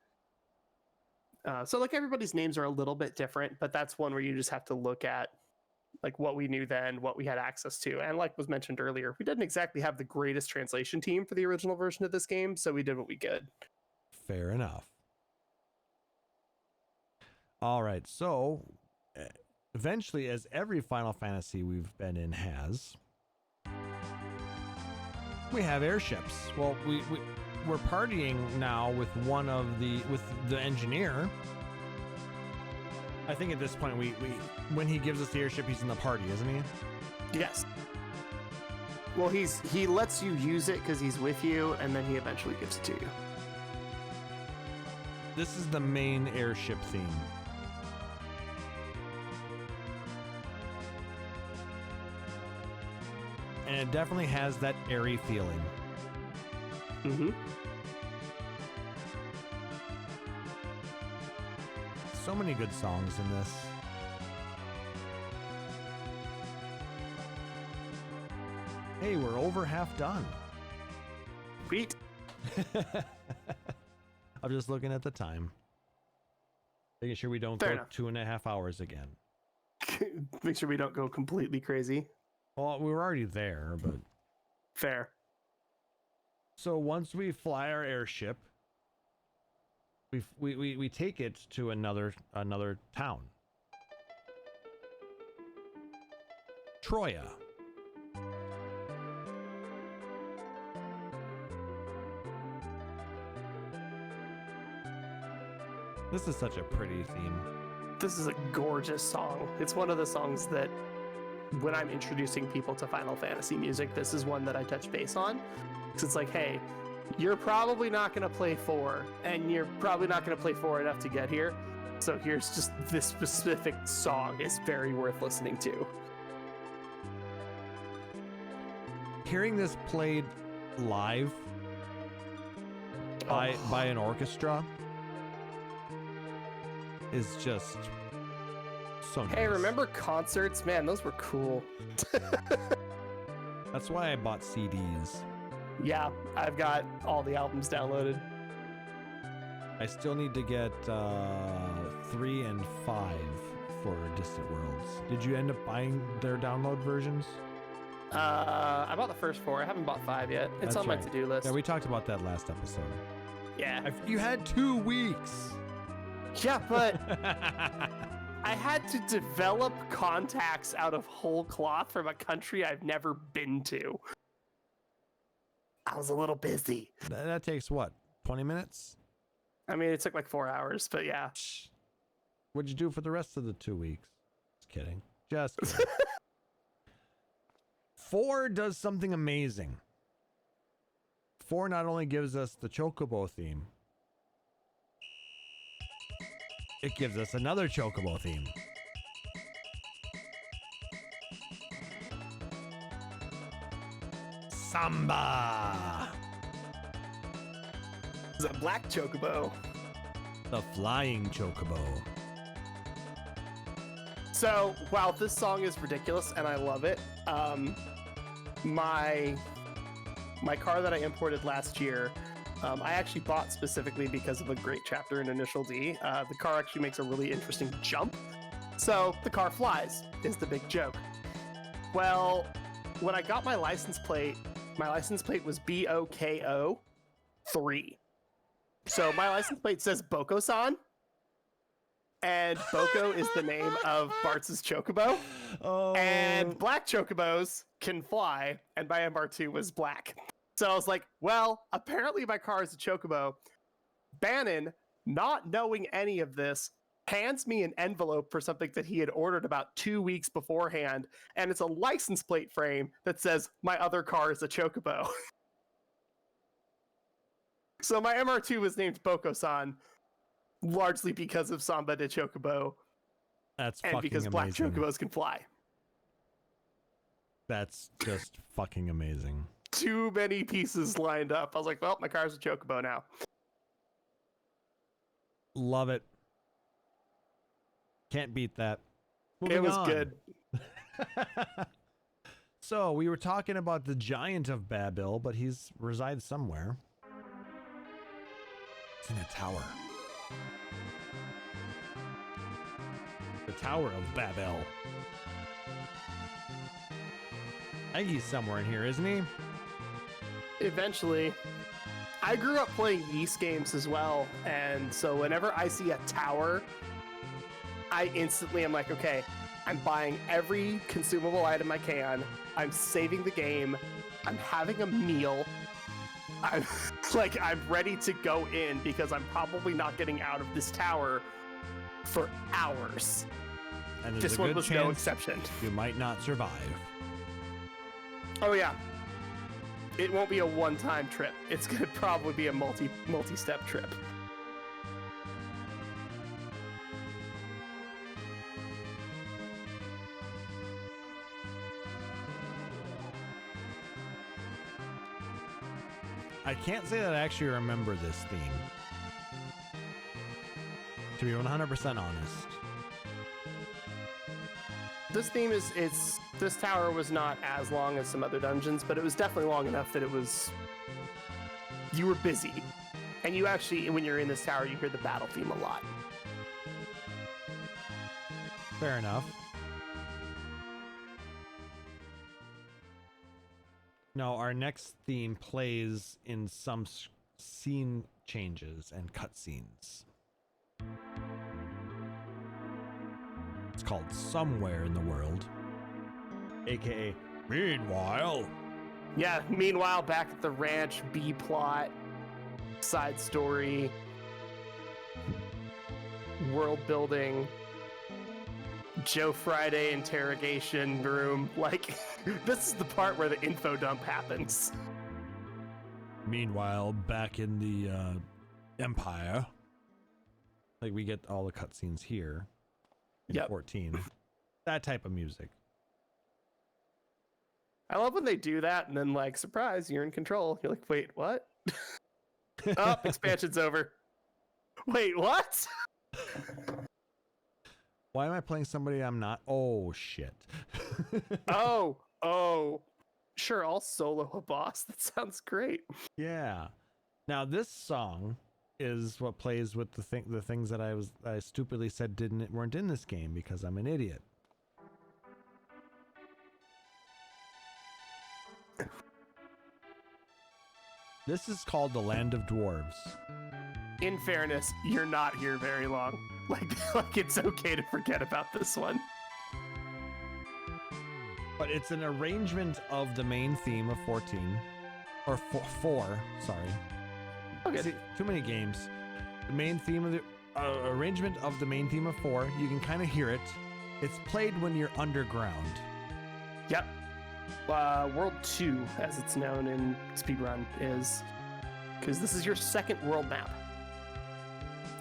So like everybody's names are a little bit different, but that's one where you just have to look at like what we knew then, what we had access to. And like was mentioned earlier, we didn't exactly have the greatest translation team for the original version of this game, so we did what we could. Fair enough. All right, so eventually, as every Final Fantasy we've been in has, we have airships. Well, we're partying now with with the engineer. I think at this point, we when he gives us the airship, he's in the party, isn't he? Yes. Well, he lets you use it because he's with you, and then he eventually gives it to you. This is the main airship theme. And it definitely has that airy feeling. Mm-hmm. So many good songs in this. Hey, we're over half done. Sweet. I'm just looking at the time. Making sure we don't Fair go enough. 2.5 hours again. Make sure we don't go completely crazy. Well, we were already there, but... Fair. So once we fly our airship, we take it to another town. Troya. This is such a pretty theme. This is a gorgeous song. It's one of the songs that when I'm introducing people to Final Fantasy music, this is one that I touch base on. So it's like, hey, you're probably not going to play 4, and you're probably not going to play 4 enough to get here. So here's just this specific song is very worth listening to. Hearing this played live by an orchestra is just so nice. Hey, remember concerts? Man, those were cool. That's why I bought CDs. Yeah, I've got all the albums downloaded. I still need to get 3 and 5 for Distant Worlds. Did you end up buying their download versions? I bought the first 4. I haven't bought 5 yet. It's That's on my right. to-do list. Yeah, we talked about that last episode. Yeah. You had 2 weeks. Yeah, but I had to develop contacts out of whole cloth from a country I've never been to. I was a little busy. That takes what, 20 minutes? I mean, it took like 4 hours, but yeah. What'd you do for the rest of the 2 weeks? Just kidding. Just kidding. 4 does something amazing. 4 not only gives us the Chocobo theme, it gives us another Chocobo theme. Samba. It's a black chocobo. The flying chocobo. So, while this song is ridiculous and I love it, my car that I imported last year, I actually bought specifically because of a great chapter in Initial D. The car actually makes a really interesting jump. So, the car flies, is the big joke. Well, when I got my license plate was BOKO 3. So, my license plate says Boko-san. And Boko is the name of Bart's chocobo. Oh. And black chocobos can fly, and my MR2 was black. So I was like, well, apparently my car is a chocobo. Bannon, not knowing any of this, hands me an envelope for something that he had ordered about 2 weeks beforehand, and it's a license plate frame that says, my other car is a chocobo. So my MR2 was named Boko-san, largely because of Samba de Chocobo. That's and fucking because black amazing. chocobos can fly. That's just fucking amazing. Too many pieces lined up. I was like, well, my car's a chocobo now. Love it. Can't beat that. It Moving was on. good. So we were talking about the giant of Babel, but he's resides somewhere. It's in a tower. The Tower of Babel. I think he's somewhere in here, isn't he? Eventually. I grew up playing Ys games as well, and so whenever I see a tower, I instantly am like, okay, I'm buying every consumable item I can. I'm saving the game. I'm having a meal. I'm I'm ready to go in because I'm probably not getting out of this tower for hours. And there's This a one good was chance no exception. you might not survive. Oh yeah. It won't be a one-time trip. It's gonna probably be a multi-step trip. I can't say that I actually remember this theme. To be 100% honest. This theme this tower was not as long as some other dungeons, but it was definitely long enough that you were busy. And you actually, when you're in this tower, you hear the battle theme a lot. Fair enough. No, our next theme plays in some scene changes and cutscenes. It's called Somewhere in the World, aka Meanwhile. Yeah, meanwhile, back at the ranch, B-plot, side story, world building, Joe Friday interrogation room. Like, this is the part where the info dump happens. Meanwhile, back in the Empire. Like, we get all the cutscenes here in Yep. 14. That type of music. I love when they do that and then, like, surprise, you're in control. You're like, wait, what? Oh, expansion's over. Wait, what? Why am I playing somebody I'm not? Oh, shit. Oh. Sure, I'll solo a boss. That sounds great. Yeah. Now, this song is what plays with the things that I stupidly said weren't in this game because I'm an idiot. This is called The Land of Dwarves. In fairness, you're not here very long. Like it's okay to forget about this one. But it's an arrangement of the main theme of 14. Or 4, sorry. Okay. See, too many games. The main theme of the arrangement of the main theme of 4. You can kind of hear it. It's played when you're underground. Yep. World 2, as it's known in speedrun, is because this is your second world map.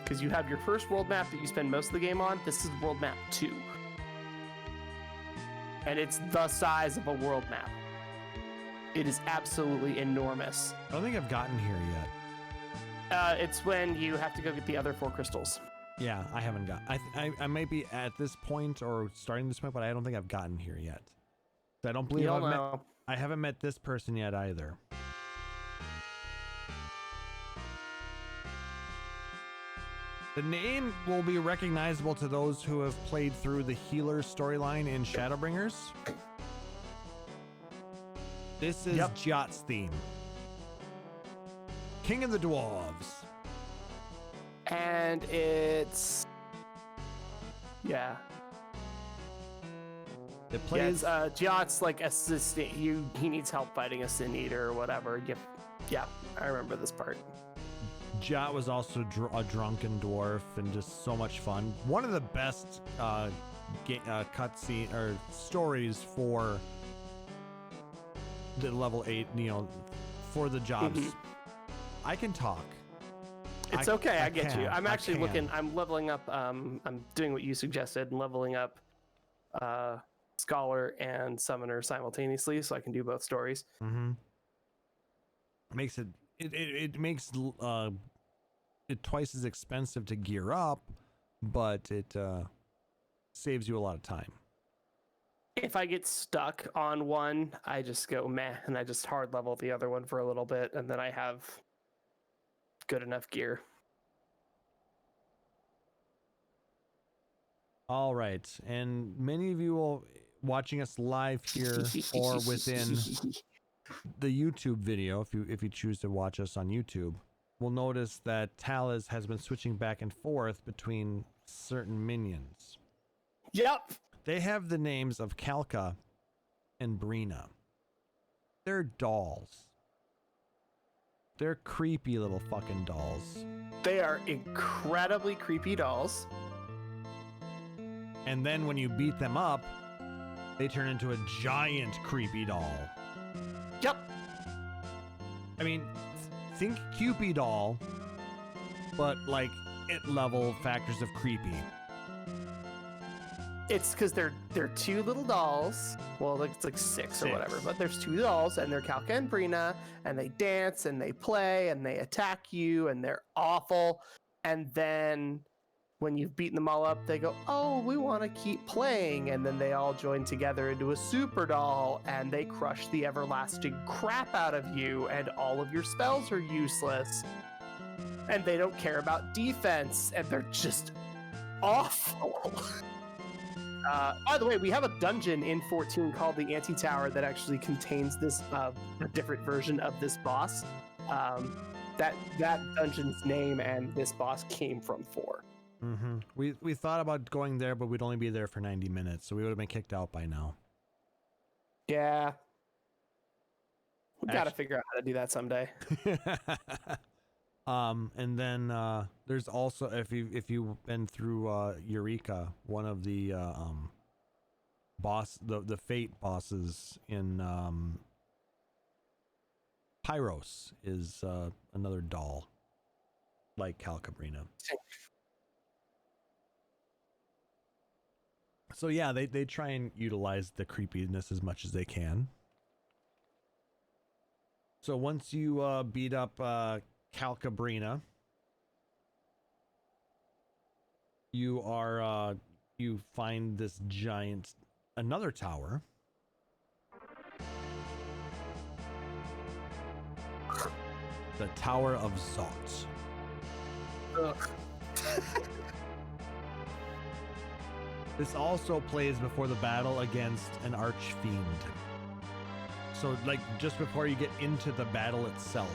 Because you have your first world map that you spend most of the game on. This is world map 2. And it's the size of a world map. It is absolutely enormous. I don't think I've gotten here yet. It's when you have to go get the other 4 crystals. Yeah, I haven't got. I might be at this point or starting this point, but I don't think I've gotten here yet. I don't believe I haven't met this person yet either. The name will be recognizable to those who have played through the healer storyline in Shadowbringers. This is Jot's theme. King of the Dwarves. And it's... Yeah. It plays... Jot's like assistant. He needs help fighting a Sin Eater or whatever. Yeah, I remember this part. Jot was also a drunken dwarf and just so much fun. One of the best cutscene or stories for the level 8, for the jobs. Mm-hmm. I can talk. It's okay, I get you. I'm actually I'm leveling up, I'm doing what you suggested and leveling up Scholar and Summoner simultaneously so I can do both stories. Mm-hmm. Makes it makes it twice as expensive to gear up, but it saves you a lot of time. If I get stuck on one, I just go meh, and I just hard level the other one for a little bit, and then I have good enough gear. All right, and many of you will watching us live here or within the YouTube video, if you choose to watch us on YouTube, will notice that Taliz has been switching back and forth between certain minions. Yep. They have the names of Kalka and Brina. They're dolls. They're creepy little fucking dolls. They are incredibly creepy dolls. And then when you beat them up, they turn into a giant creepy doll. Yep. I mean, think Cupid doll, but like it level factors of creepy. It's because they're 2 little dolls. Well, it's like 6 or whatever, but there's 2 dolls, and they're Kalka and Brina, and they dance and they play and they attack you, and they're awful. And then when you've beaten them all up, they go, "Oh, we want to keep playing," and then they all join together into a super doll, and they crush the everlasting crap out of you, and all of your spells are useless, and they don't care about defense, and they're just awful. By the way, we have a dungeon in 14 called the Anti-Tower that actually contains this a different version of this boss. That dungeon's name and this boss came from 4. Mm-hmm. We thought about going there, but we'd only be there for 90 minutes, so we would have been kicked out by now. Yeah. We gotta figure out how to do that someday. And then there's also if you've been through Eureka, one of the the fate bosses in Pyros is another doll like Calcabrina. So yeah, they try and utilize the creepiness as much as they can. So once you beat up Calcabrina, you find this giant another tower. The Tower of Zot. Ugh. This also plays before the battle against an archfiend. So like just before you get into the battle itself.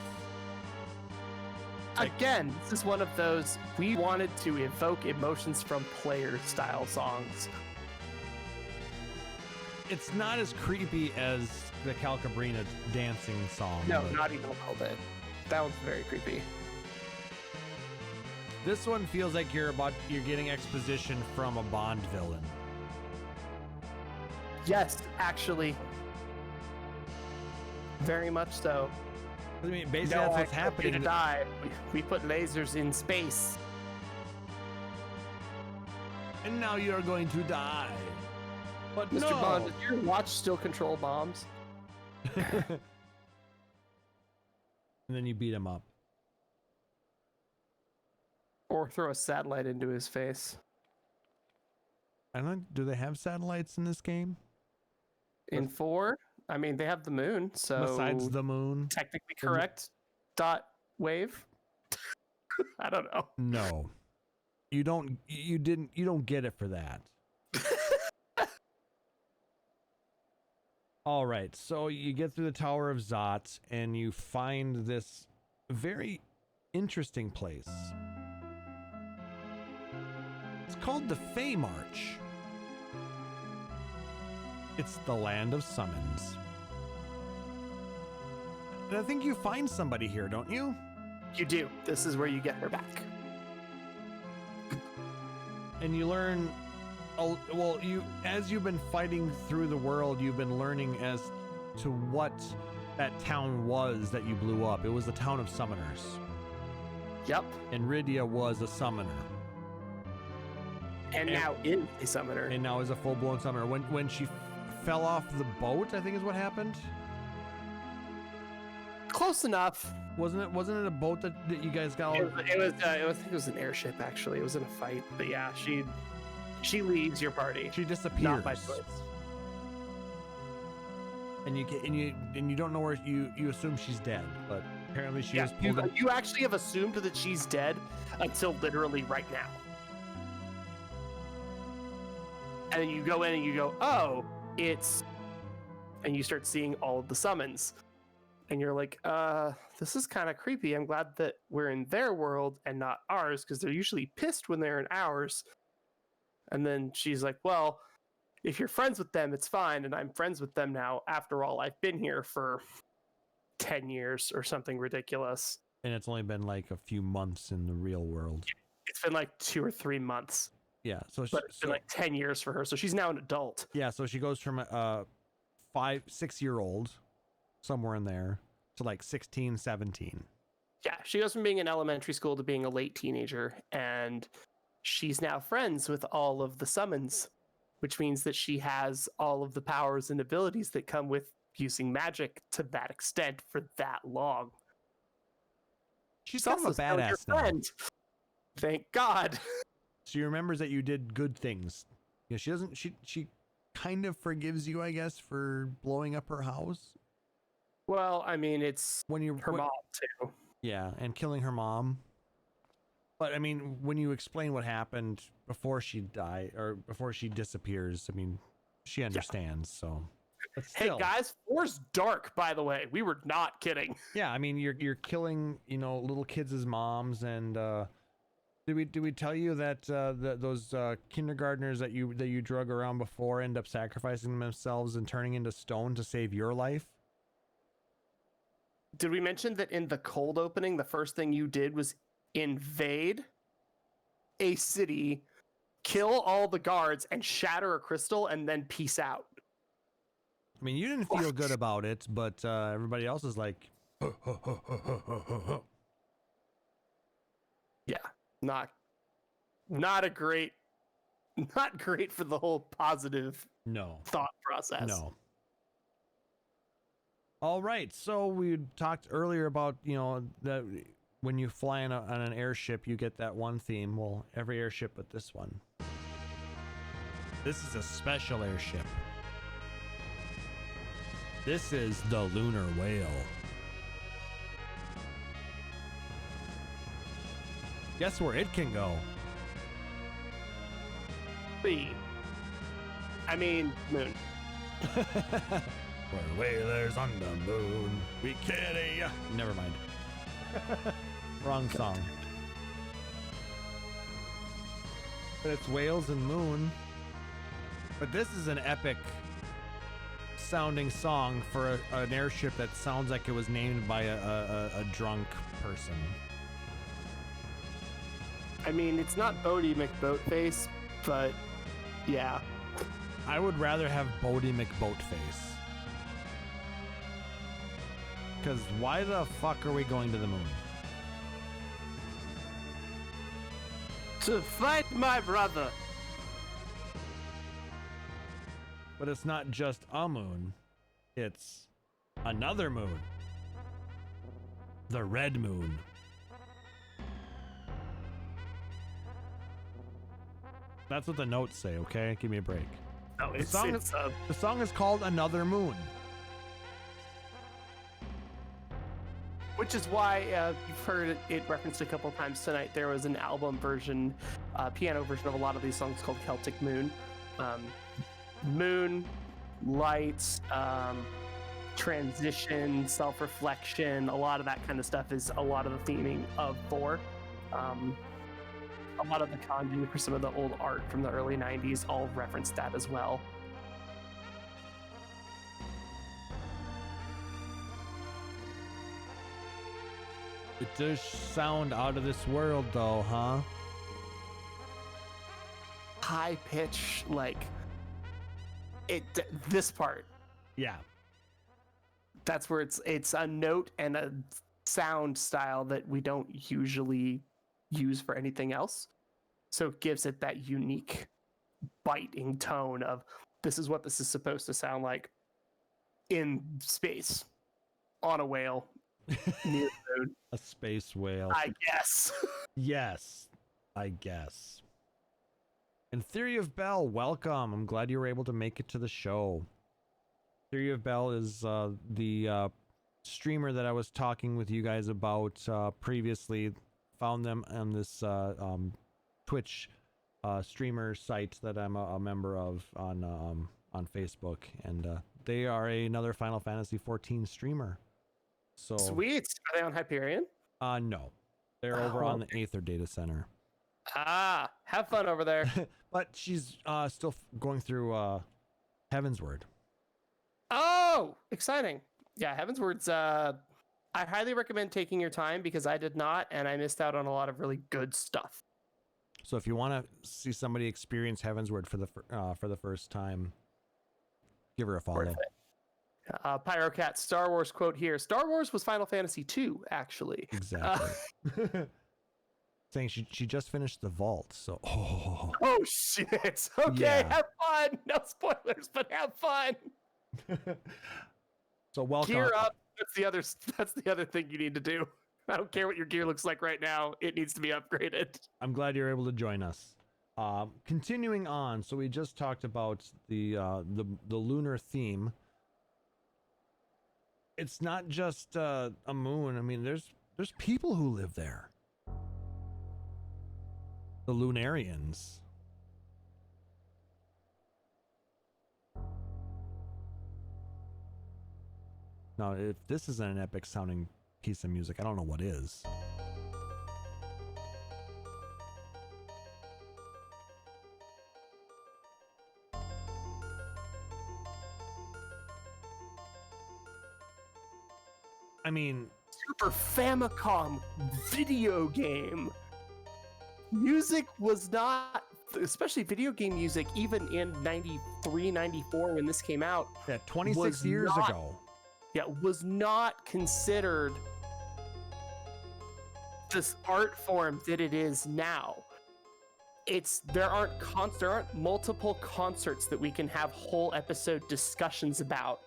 Again, this is one of those, we wanted to evoke emotions from player style songs. It's not as creepy as the Calcabrina dancing song. No, not even a little bit. That one's very creepy. This one feels like you're getting exposition from a Bond villain. Yes, actually. Very much so. I mean, basically that's what's happening. To die. We put lasers in space. And now you're going to die. But Mr. no. Bond, does your watch still control bombs? And then you beat him up. Or throw a satellite into his face. I don't know, do they have satellites in this game? In 4, I mean, they have the moon, so Besides the moon? technically correct. Dot wave. I don't know. No. You don't get it for that. All right, so you get through the Tower of Zot and you find this very interesting place. It's called the Fey March. It's the land of summons. And I think you find somebody here, don't you? You do. This is where you get her back. And you learn, well, as you've been fighting through the world, you've been learning as to what that town was that you blew up. It was the town of summoners. Yep. And Rydia was a summoner. And now is a summoner. And now is a full-blown summoner. When she fell off the boat, I think is what happened. Close enough. Wasn't it a boat that you guys got? I think it was an airship. Actually, it was in a fight. But yeah, she leaves your party. She disappears. Not by choice. And you don't know where you assume she's dead, but apparently she was pulled in. You actually have assumed that she's dead until literally right now. And then you go in and you go, oh, and you start seeing all of the summons. And you're like, this is kind of creepy. I'm glad that we're in their world and not ours, because they're usually pissed when they're in ours. And then she's like, well, if you're friends with them, it's fine. And I'm friends with them now. After all, I've been here for 10 years or something ridiculous. And it's only been like a few months in the real world. It's been like 2 or 3 months. Yeah. But it's been like 10 years for her. So she's now an adult. Yeah. So she goes from a 5-6-year-old, somewhere in there, to like 16, 17. Yeah. She goes from being in elementary school to being a late teenager. And she's now friends with all of the summons, which means that she has all of the powers and abilities that come with using magic to that extent for that long. She's kind of a badass now. Thank God. She remembers that you did good things. You know, she doesn't. She kind of forgives you, I guess, for blowing up her house. Well, I mean, it's her mom too. Yeah, and killing her mom. But I mean, when you explain what happened before she died or before she disappears, I mean, she understands. Yeah. So, but still. Hey guys, 4's dark. By the way, we were not kidding. Yeah, I mean, you're killing, little kids' moms, and did we tell you that those kindergartners that you drug around before end up sacrificing themselves and turning into stone to save your life? Did we mention that in the cold opening, the first thing you did was invade a city, kill all the guards, and shatter a crystal, and then peace out? I mean, you didn't feel good about it, but everybody else is like, yeah, not great for the whole positive thought process. No. All right, so we talked earlier about that when you fly on an airship, you get that one theme. Well, every airship but this one. This is a special airship. This is the Lunar Whale. Guess where it can go? I mean, moon. We're whalers on the moon. We carry ya. Never mind. Wrong song. But it's whales and moon. But this is an epic sounding song for an airship that sounds like it was named by a drunk person. I mean, it's not Bodie McBoatface, but yeah. I would rather have Bodie McBoatface. Because why the fuck are we going to the moon? To fight my brother. But it's not just a moon. It's another moon. The Red Moon. That's what the notes say, okay? Give me a break. No, The song is called Another Moon. which is why you've heard it referenced a couple times tonight. There was an album version, piano version of a lot of these songs called Celtic Moon. Moon, lights, transition, self-reflection, a lot of that kind of stuff is a lot of the theming of 4. A lot of the kanji for some of the old art from the early 90s all reference that as well. It does sound out of this world though, huh? High pitch, like this part. Yeah. That's where it's a note and a sound style that we don't usually use for anything else. So it gives it that unique biting tone of this is what this is supposed to sound like in space on a whale near the moon. A space whale. I guess. Yes, I guess. And Theory of Bell, welcome. I'm glad you were able to make it to the show. Theory of Bell is the streamer that I was talking with you guys about previously. Found them on this Twitch streamer site that I'm a member of on Facebook, and they are another Final Fantasy XIV streamer. So Sweet. Are they on Hyperion? No, they're over on the Aether data center. Ah, have fun over there. But she's still going through Heavensward. Oh, exciting. Yeah, Heavensward's I highly recommend taking your time because I did not, and I missed out on a lot of really good stuff. So if you want to see somebody experience Heavensward for the first time, give her a follow. Pyrocat Star Wars quote here. Star Wars was Final Fantasy II, actually. Exactly. Saying she just finished the vault, so Oh shit. Okay, Yeah. have fun. No spoilers, but have fun. So welcome. Gear up. That's the other thing you need to do. I don't care what your gear looks like right now. It needs to be upgraded. I'm glad you're able to join us. Continuing on, so we just talked about the lunar theme. It's not just a moon. I mean, there's people who live there. The Lunarians. Now, if this isn't an epic sounding piece of music, I don't know what is. I mean, Super Famicom video game. Music was not, especially video game music, even in 93, 94 when this came out. yeah, 26 years ago. Yeah, was not considered this art form that it is now. There aren't multiple concerts that we can have whole episode discussions about.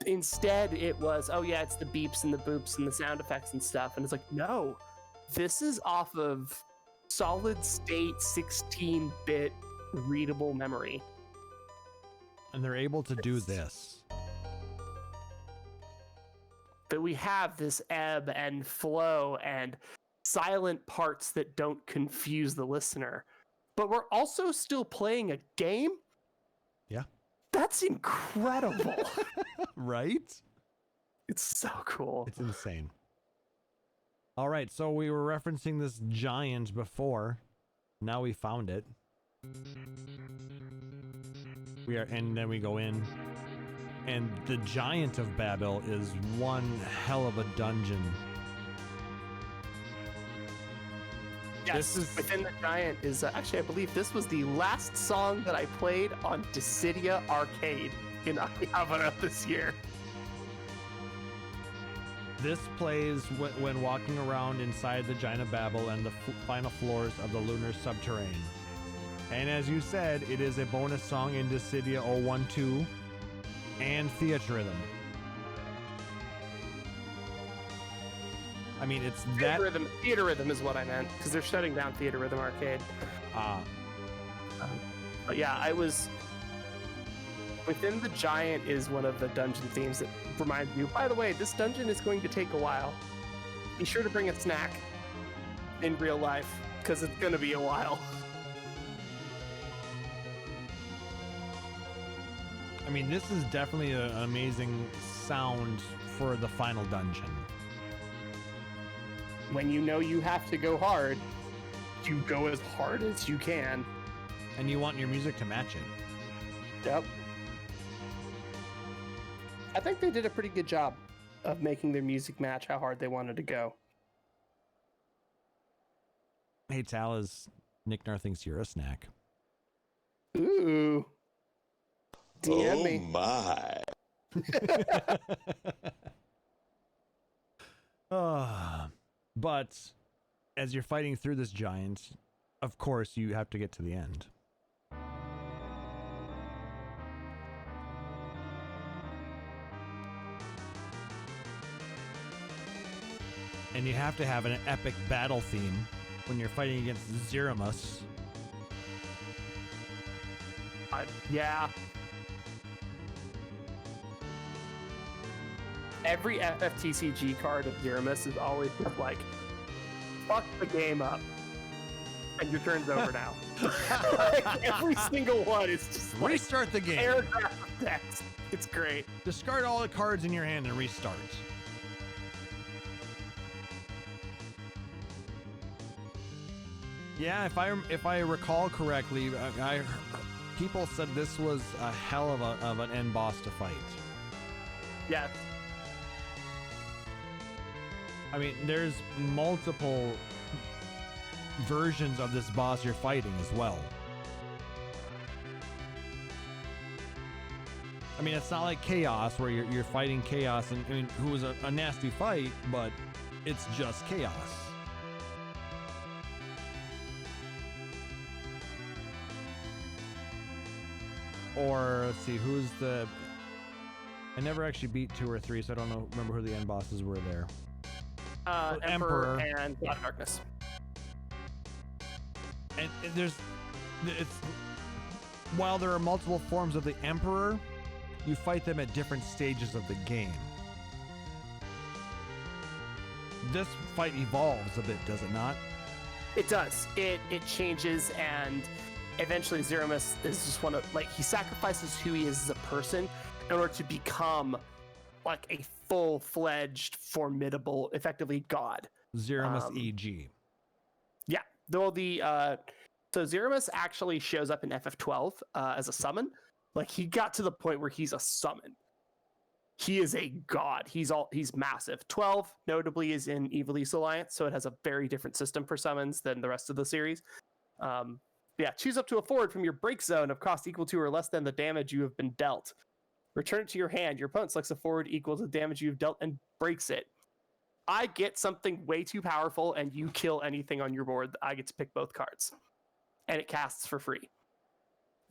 Instead, it was, oh yeah, it's the beeps and the boops and the sound effects and stuff. And it's like, no, this is off of solid state 16-bit readable memory. And they're able to do this. That we have this ebb and flow and silent parts that don't confuse the listener. But we're also still playing a game? Yeah. That's incredible. Right? It's so cool. It's insane. All right, so we were referencing this giant before. Now we found it. And then we go in. And the Giant of Babel is one hell of a dungeon. Yes, within the giant is actually, I believe this was the last song that I played on Dissidia Arcade in Akihabara this year. This plays when walking around inside the Giant of Babel and the final floors of the lunar subterrane. And as you said, it is a bonus song in Dissidia 012 and Theatrhythm. I mean, it's that. Theater Rhythm is what I meant, because they're shutting down Theater Rhythm Arcade. But yeah, I was. Within the Giant is one of the dungeon themes that reminds you, by the way, this dungeon is going to take a while. Be sure to bring a snack in real life, because it's going to be a while. I mean, this is definitely an amazing sound for the final dungeon. When you know you have to go hard, you go as hard as you can. And you want your music to match it. Yep. I think they did a pretty good job of making their music match how hard they wanted to go. Hey, Taliz, Nick Nar thinks you're a snack. Ooh. DM me. My. But as you're fighting through this giant, of course, you have to get to the end. And you have to have an epic battle theme when you're fighting against Zeramus. Yeah. Every FFTCG card of Zeramus is always just like, fuck the game up. And your turn's over now. Like, every single one is just like, Restart the game. paragraph of text. It's great. Discard all the cards in your hand and restart. Yeah, if I recall correctly, people said this was a hell of an end boss to fight. Yes. I mean, there's multiple versions of this boss you're fighting as well. I mean, it's not like Chaos where you're fighting Chaos, and I mean, who was a nasty fight, but it's just Chaos. Or let's see, who's the? I never actually beat 2 or 3, so I don't remember who the end bosses were there. Emperor and God of Darkness. And it's while there are multiple forms of the Emperor, you fight them at different stages of the game. This fight evolves a bit, does it not? It does. It changes, and eventually Zeramus is just one of, like, he sacrifices who he is as a person in order to become like a full-fledged, formidable, effectively god. Zeramus EG. Yeah. Though so Zeramus actually shows up in FF12 as a summon. Like, he got to the point where he's a summon. He is a god. He's massive. 12 notably is in Evil East Alliance, so it has a very different system for summons than the rest of the series. Yeah, choose up to a forward from your break zone of cost equal to or less than the damage you have been dealt. Return it to your hand. Your opponent selects a forward equal to the damage you've dealt and breaks it. I get something way too powerful and you kill anything on your board. I get to pick both cards. And it casts for free.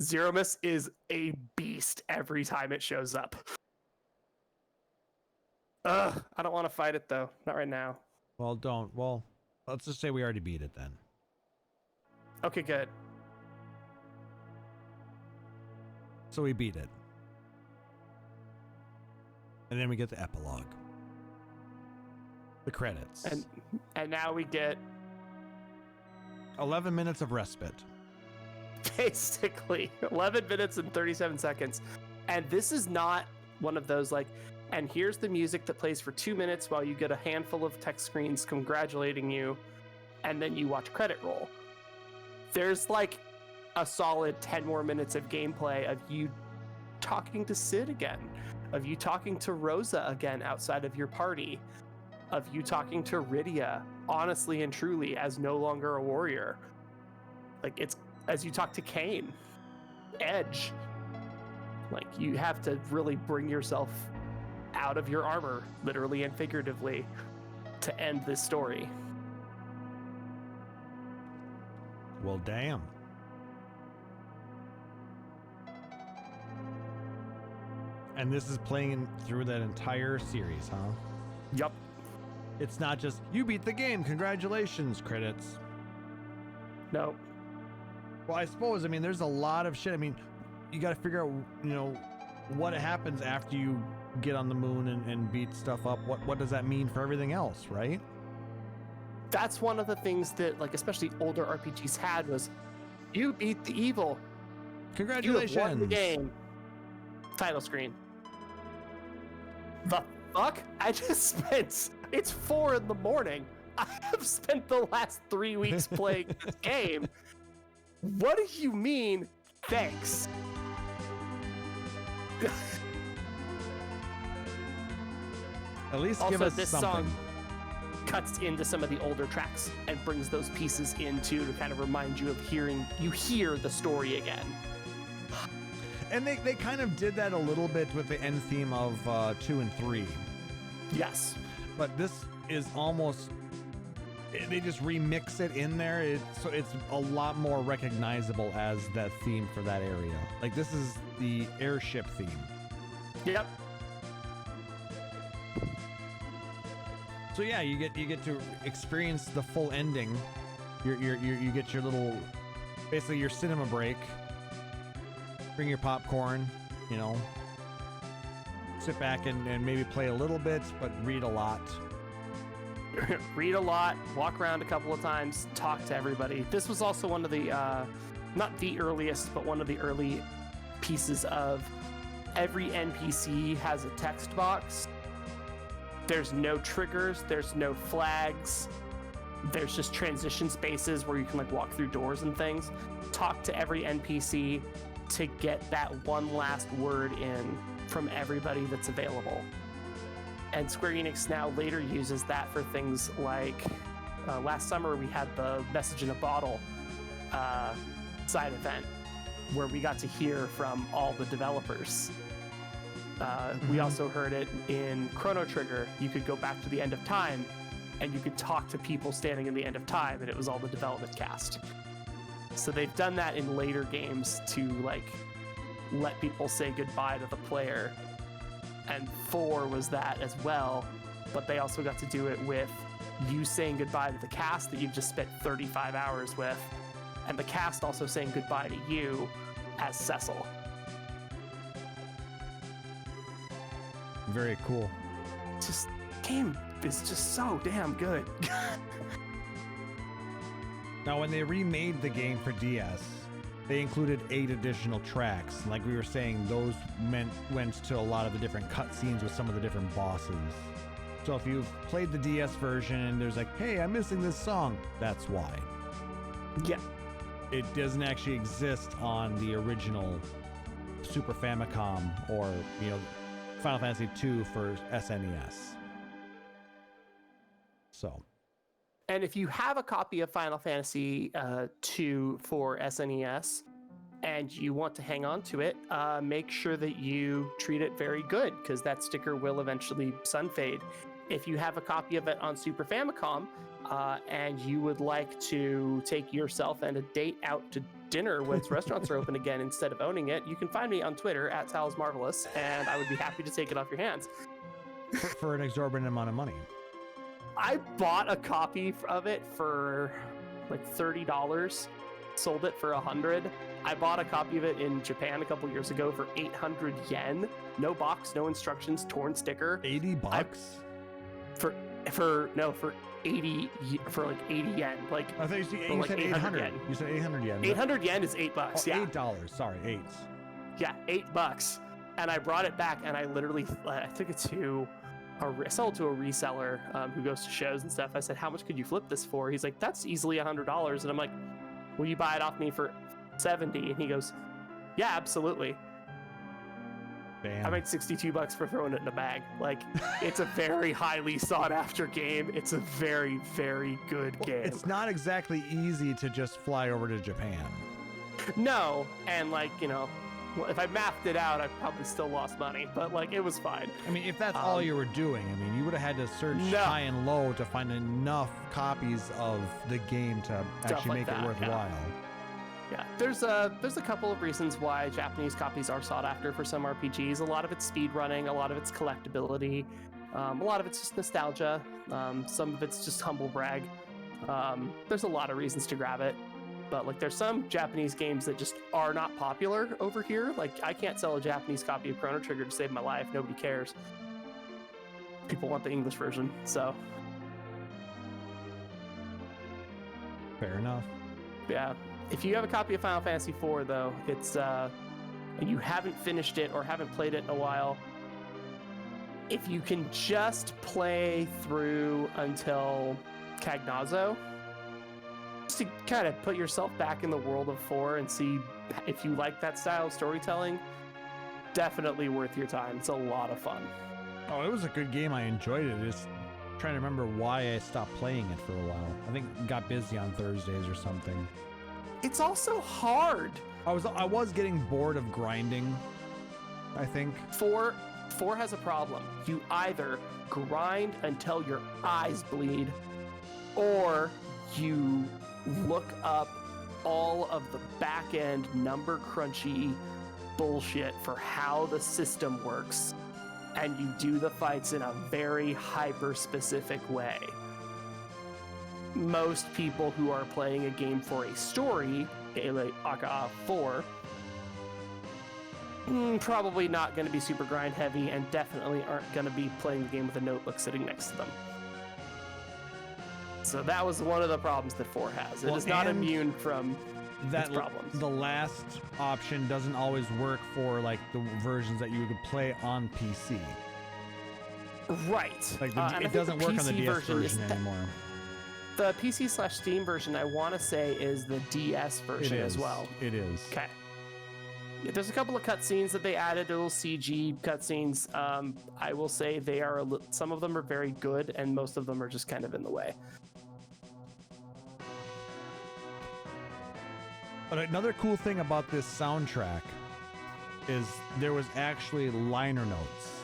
Zeramus is a beast every time it shows up. Ugh, I don't want to fight it though. Not right now. Well, don't. Well, let's just say we already beat it then. Okay, good. So we beat it. And then we get the epilogue. The credits. And now we get 11 minutes of respite. basically 11 minutes and 37 seconds. And this is not one of those like, and here's the music that plays for 2 minutes while you get a handful of text screens congratulating you, and then you watch credit roll. There's like a solid 10 more minutes of gameplay of you talking to Sid again, of you talking to Rosa again outside of your party, of you talking to Rydia honestly and truly as no longer a warrior. Like, it's as you talk to Kane, Edge. Like, you have to really bring yourself out of your armor, literally and figuratively, to end this story. Well, damn. And this is playing through that entire series, huh? Yup. It's not just, you beat the game, congratulations, credits. No. Well, I suppose, I mean, there's a lot of shit. I mean, you got to figure out, you know, what happens after you get on the moon and beat stuff up. What does that mean for everything else, right? That's one of the things that, like, especially older RPGs had was, you beat the evil. Congratulations. You have won the game. Title screen. The fuck? I just spent, it's 4 a.m. I have spent the last 3 weeks playing this game. What do you mean, thanks? At least also, give us this something. song cuts into some of the older tracks and brings those pieces into to kind of remind you of you hear the story again. And they kind of did that a little bit with the end theme of 2 and 3. Yes. But this is almost, they just remix it in there. So it's a lot more recognizable as that theme for that area. Like, this is the airship theme. Yep. So yeah, you get to experience the full ending. You get your little, basically your cinema break. Bring your popcorn, you know. Sit back and maybe play a little bit, but read a lot. Read a lot, walk around a couple of times, talk to everybody. This was also one of the, not the earliest, but one of the early pieces of every NPC has a text box. There's no triggers, there's no flags. There's just transition spaces where you can like walk through doors and things. Talk to every NPC to get that one last word in from everybody that's available. And Square Enix now later uses that for things like last summer we had the Message in a Bottle side event where we got to hear from all the developers. We also heard it in Chrono Trigger. You could go back to the end of time and you could talk to people standing in the end of time, and it was all the development cast. So they've done that in later games to like let people say goodbye to the player. And 4 was that as well, but they also got to do it with you saying goodbye to the cast that you've just spent 35 hours with, and the cast also saying goodbye to you as Cecil. Very cool. Just game is just so damn good. Now, when they remade the game for DS, they included 8 additional tracks. Like we were saying, those went to a lot of the different cutscenes with some of the different bosses. So if you've played the DS version and there's like, hey, I'm missing this song, that's why. Yeah. It doesn't actually exist on the original Super Famicom or, you know, Final Fantasy II for SNES. So. And if you have a copy of Final Fantasy II for SNES and you want to hang on to it, make sure that you treat it very good, because that sticker will eventually sun fade. If you have a copy of it on Super Famicom and you would like to take yourself and a date out to dinner once restaurants are open again instead of owning it, you can find me on Twitter at @SalsMarvelous, and I would be happy to take it off your hands. For an exorbitant amount of money. I bought a copy of it for like $30, sold it for $100. I bought a copy of it in Japan a couple years ago for 800 yen. No box, no instructions, torn sticker. $80? For 80 for like 80 yen. Like I thought you said 800 yen. You said 800 yen. 800 yen is $8. Oh, yeah. $8. Sorry, 8. Yeah, $8. And I brought it back, and I literally I took it to I sold it to a reseller who goes to shows and stuff. I said, how much could you flip this for? He's like, that's easily $100. And I'm like, will you buy it off me for 70? And he goes, yeah, absolutely. Damn. I made $62 for throwing it in a bag. Like, it's a very highly sought after game. It's a very, very good game. It's not exactly easy to just fly over to Japan. No, and like, you know, if I mapped it out, I probably still lost money, but like, it was fine. I mean, if that's all you were doing, I mean, you would have had to search high and low to find enough copies of the game to actually make it worthwhile. Yeah, there's a couple of reasons why Japanese copies are sought after for some RPGs. A lot of it's speed running, a lot of it's collectability. A lot of it's just nostalgia. Some of it's just humble brag. There's a lot of reasons to grab it. But like, there's some Japanese games that just are not popular over here. Like, I can't sell a Japanese copy of Chrono Trigger to save my life. Nobody cares. People want the English version, so. Fair enough. Yeah. If you have a copy of Final Fantasy IV, though, it's and you haven't finished it or haven't played it in a while, if you can just play through until Cagnazzo, just to kind of put yourself back in the world of 4 and see if you like that style of storytelling, definitely worth your time. It's a lot of fun. Oh, it was a good game. I enjoyed it. Just trying to remember why I stopped playing it for a while. I think got busy on Thursdays or something. It's also hard. I was getting bored of grinding, I think. 4 has a problem. You either grind until your eyes bleed, or you look up all of the back-end number crunchy bullshit for how the system works, and you do the fights in a very hyper-specific way. Most people who are playing a game for a story, aka 4, probably not going to be super grind heavy, and definitely aren't going to be playing the game with a notebook sitting next to them. So that was one of the problems that 4 has. It is not immune from its problems. The last option doesn't always work for like the versions that you could play on PC. Right. Like it doesn't work on the DS version anymore. The PC/Steam version, I want to say, is the DS version as well. It is. Okay. There's a couple of cutscenes that they added, little CG cutscenes. I will say they are some of them are very good, and most of them are just kind of in the way. But another cool thing about this soundtrack is there was actually liner notes.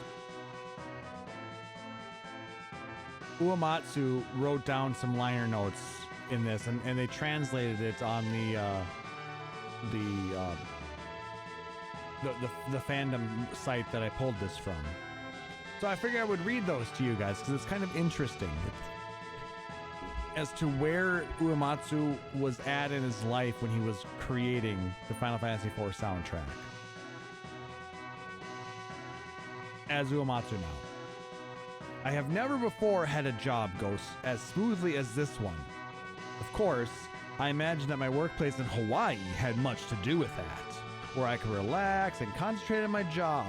Uematsu wrote down some liner notes in this, and they translated it on the fandom site that I pulled this from. So I figured I would read those to you guys because it's kind of interesting as to where Uematsu was at in his life when he was creating the Final Fantasy IV soundtrack. As Uematsu now. I have never before had a job go as smoothly as this one. Of course, I imagine that my workplace in Hawaii had much to do with that, where I could relax and concentrate on my job.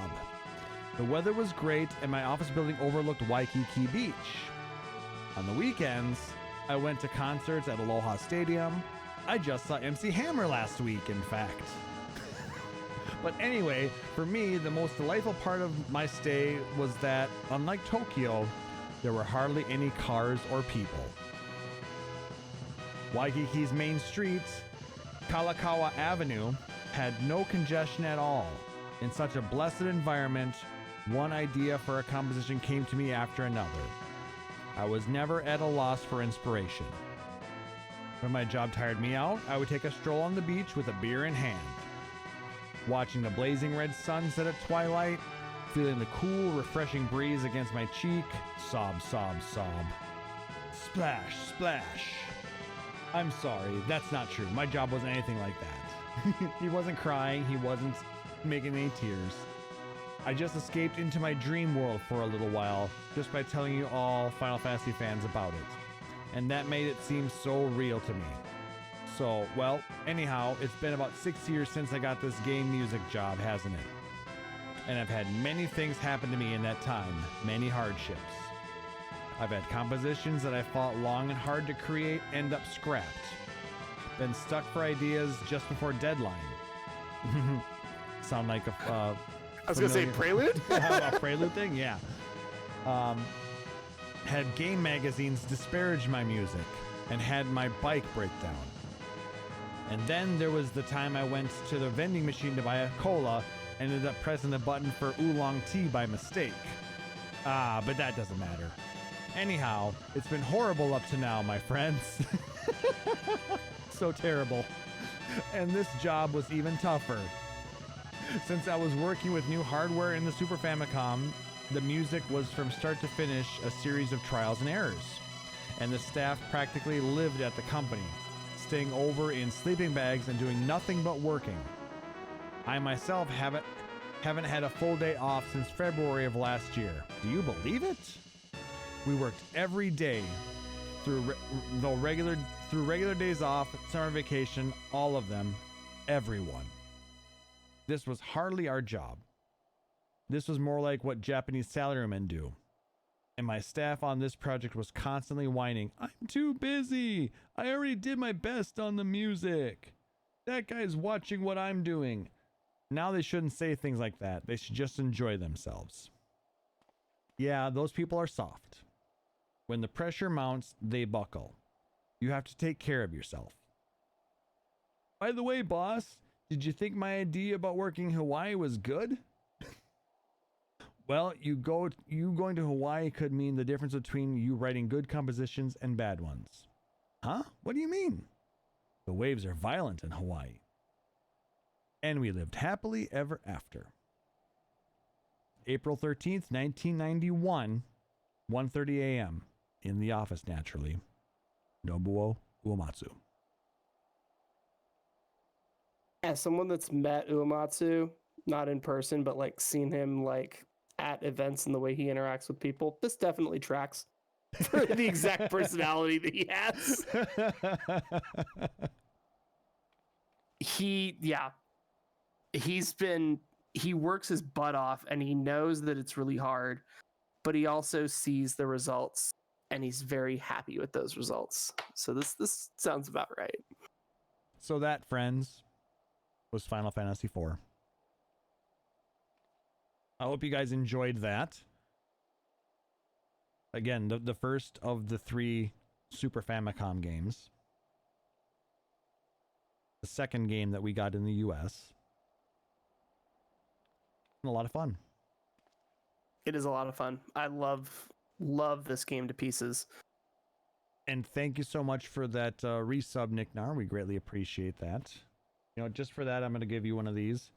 The weather was great and my office building overlooked Waikiki Beach. On the weekends, I went to concerts at Aloha Stadium. I just saw MC Hammer last week, in fact. But anyway, for me, the most delightful part of my stay was that, unlike Tokyo, there were hardly any cars or people. Waikiki's main street, Kalakaua Avenue, had no congestion at all. In such a blessed environment, one idea for a composition came to me after another. I was never at a loss for inspiration. When my job tired me out, I would take a stroll on the beach with a beer in hand. Watching the blazing red sun set at twilight, feeling the cool, refreshing breeze against my cheek, sob, sob, sob. Splash, splash. I'm sorry, that's not true. My job wasn't anything like that. He wasn't crying, he wasn't making any tears. I just escaped into my dream world for a little while, just by telling you all Final Fantasy fans about it. And that made it seem so real to me. So, well, anyhow, it's been about 6 years since I got this game music job, hasn't it? And I've had many things happen to me in that time, many hardships. I've had compositions that I fought long and hard to create end up scrapped. Been stuck for ideas just before deadline. Sound like a I was going to say Prelude? A Prelude thing? Yeah. Had game magazines disparage my music and had my bike break down. And then there was the time I went to the vending machine to buy a cola and ended up pressing the button for oolong tea by mistake. But that doesn't matter. Anyhow, it's been horrible up to now, my friends. So terrible. And this job was even tougher. Since I was working with new hardware in the Super Famicom, The music was from start to finish a series of trials and errors, and the staff practically lived at the company, staying over in sleeping bags and doing nothing but working. I myself haven't had a full day off since February of last year. Do you believe it? We worked every day through regular days off, summer vacation, all of them, everyone. This was hardly our job. This was more like what Japanese salarymen do. And my staff on this project was constantly whining, "I'm too busy. I already did my best on the music. That guy's watching what I'm doing." Now they shouldn't say things like that. They should just enjoy themselves. Yeah, those people are soft. When the pressure mounts, they buckle. You have to take care of yourself. By the way, boss, did you think my idea about working in Hawaii was good? Well, you going to Hawaii could mean the difference between you writing good compositions and bad ones. Huh? What do you mean? The waves are violent in Hawaii. And we lived happily ever after. April 13th, 1991, 1:30 a.m. In the office, naturally. Nobuo Uematsu. As someone that's met Uematsu, not in person, but like seen him like at events and the way he interacts with people, this definitely tracks for the exact personality that he has. He works his butt off and he knows that it's really hard, but he also sees the results and he's very happy with those results. So this sounds about right. So that, friends, was Final Fantasy IV. I hope you guys enjoyed that. Again, the first of the 3 Super Famicom games. The second game that we got in the US. A lot of fun. It is a lot of fun. I love this game to pieces. And thank you so much for that resub, Nick Nar. We greatly appreciate that. You know, just for that, I'm going to give you one of these.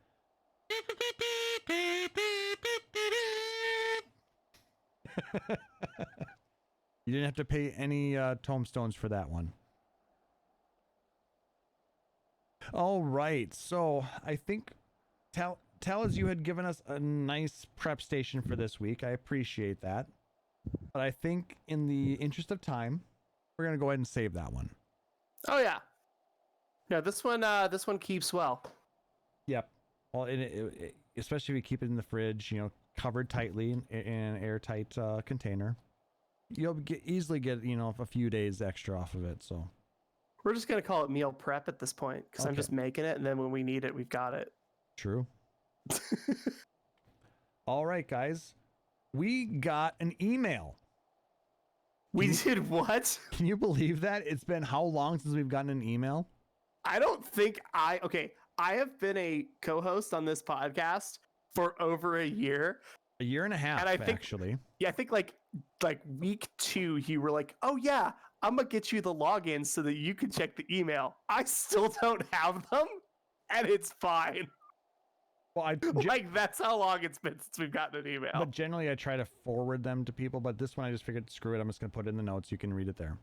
You didn't have to pay any tomestones for that one. All right. So I think Taliz, you had given us a nice prep station for this week. I appreciate that. But I think in the interest of time, we're going to go ahead and save that one. Oh yeah. No, this one keeps well. Yep. Well, especially if you keep it in the fridge, you know, covered tightly in an airtight container, you'll easily get, you know, a few days extra off of it. So we're just going to call it meal prep at this point because I'm just making it. And then when we need it, we've got it. True. All right, guys. We got an email. We did what? Can you believe that? It's been how long since we've gotten an email? I don't think I have been a co-host on this podcast for over a year. A year and a half, and I think, actually. Yeah, I think like week 2, you were like, "Oh yeah, I'm gonna get you the logins so that you can check the email." I still don't have them, and it's fine. Well, that's how long it's been since we've gotten an email. But generally, I try to forward them to people. But this one, I just figured, screw it. I'm just gonna put it in the notes. You can read it there.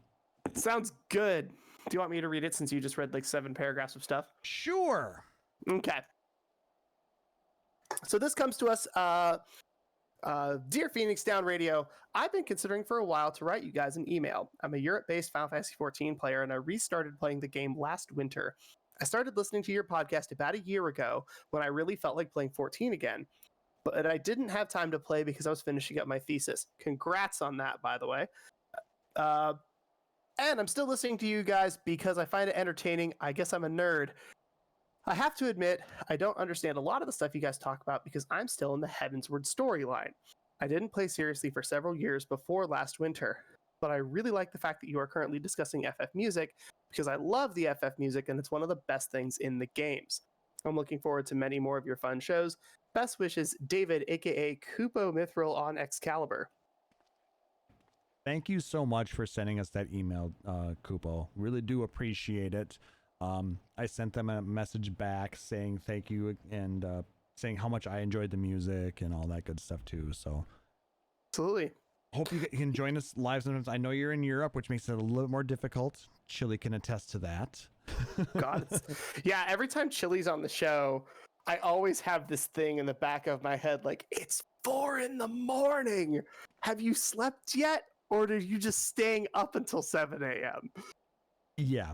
Sounds good. Do you want me to read it since you just read like 7 paragraphs of stuff? Sure. Okay. So this comes to us, Dear Phoenix Down Radio, I've been considering for a while to write you guys an email. I'm a Europe-based Final Fantasy XIV player, and I restarted playing the game last winter. I started listening to your podcast about a year ago when I really felt like playing 14 again. But I didn't have time to play because I was finishing up my thesis. Congrats on that, by the way. And I'm still listening to you guys because I find it entertaining. I guess I'm a nerd. I have to admit, I don't understand a lot of the stuff you guys talk about because I'm still in the Heavensward storyline. I didn't play seriously for several years before last winter, but I really like the fact that you are currently discussing FF music because I love the FF music and it's one of the best things in the games. I'm looking forward to many more of your fun shows. Best wishes, David, aka Kupo Mithril on Excalibur. Thank you so much for sending us that email, Kupo. Really do appreciate it. I sent them a message back saying thank you and saying how much I enjoyed the music and all that good stuff too. So Absolutely. Hope you can join us live sometimes. I know you're in Europe, which makes it a little more difficult. Chili can attest to that. God, yeah. Every time Chili's on the show, I always have this thing in the back of my head, like, it's 4 a.m. Have you slept yet, or are you just staying up until 7 a.m.? Yeah.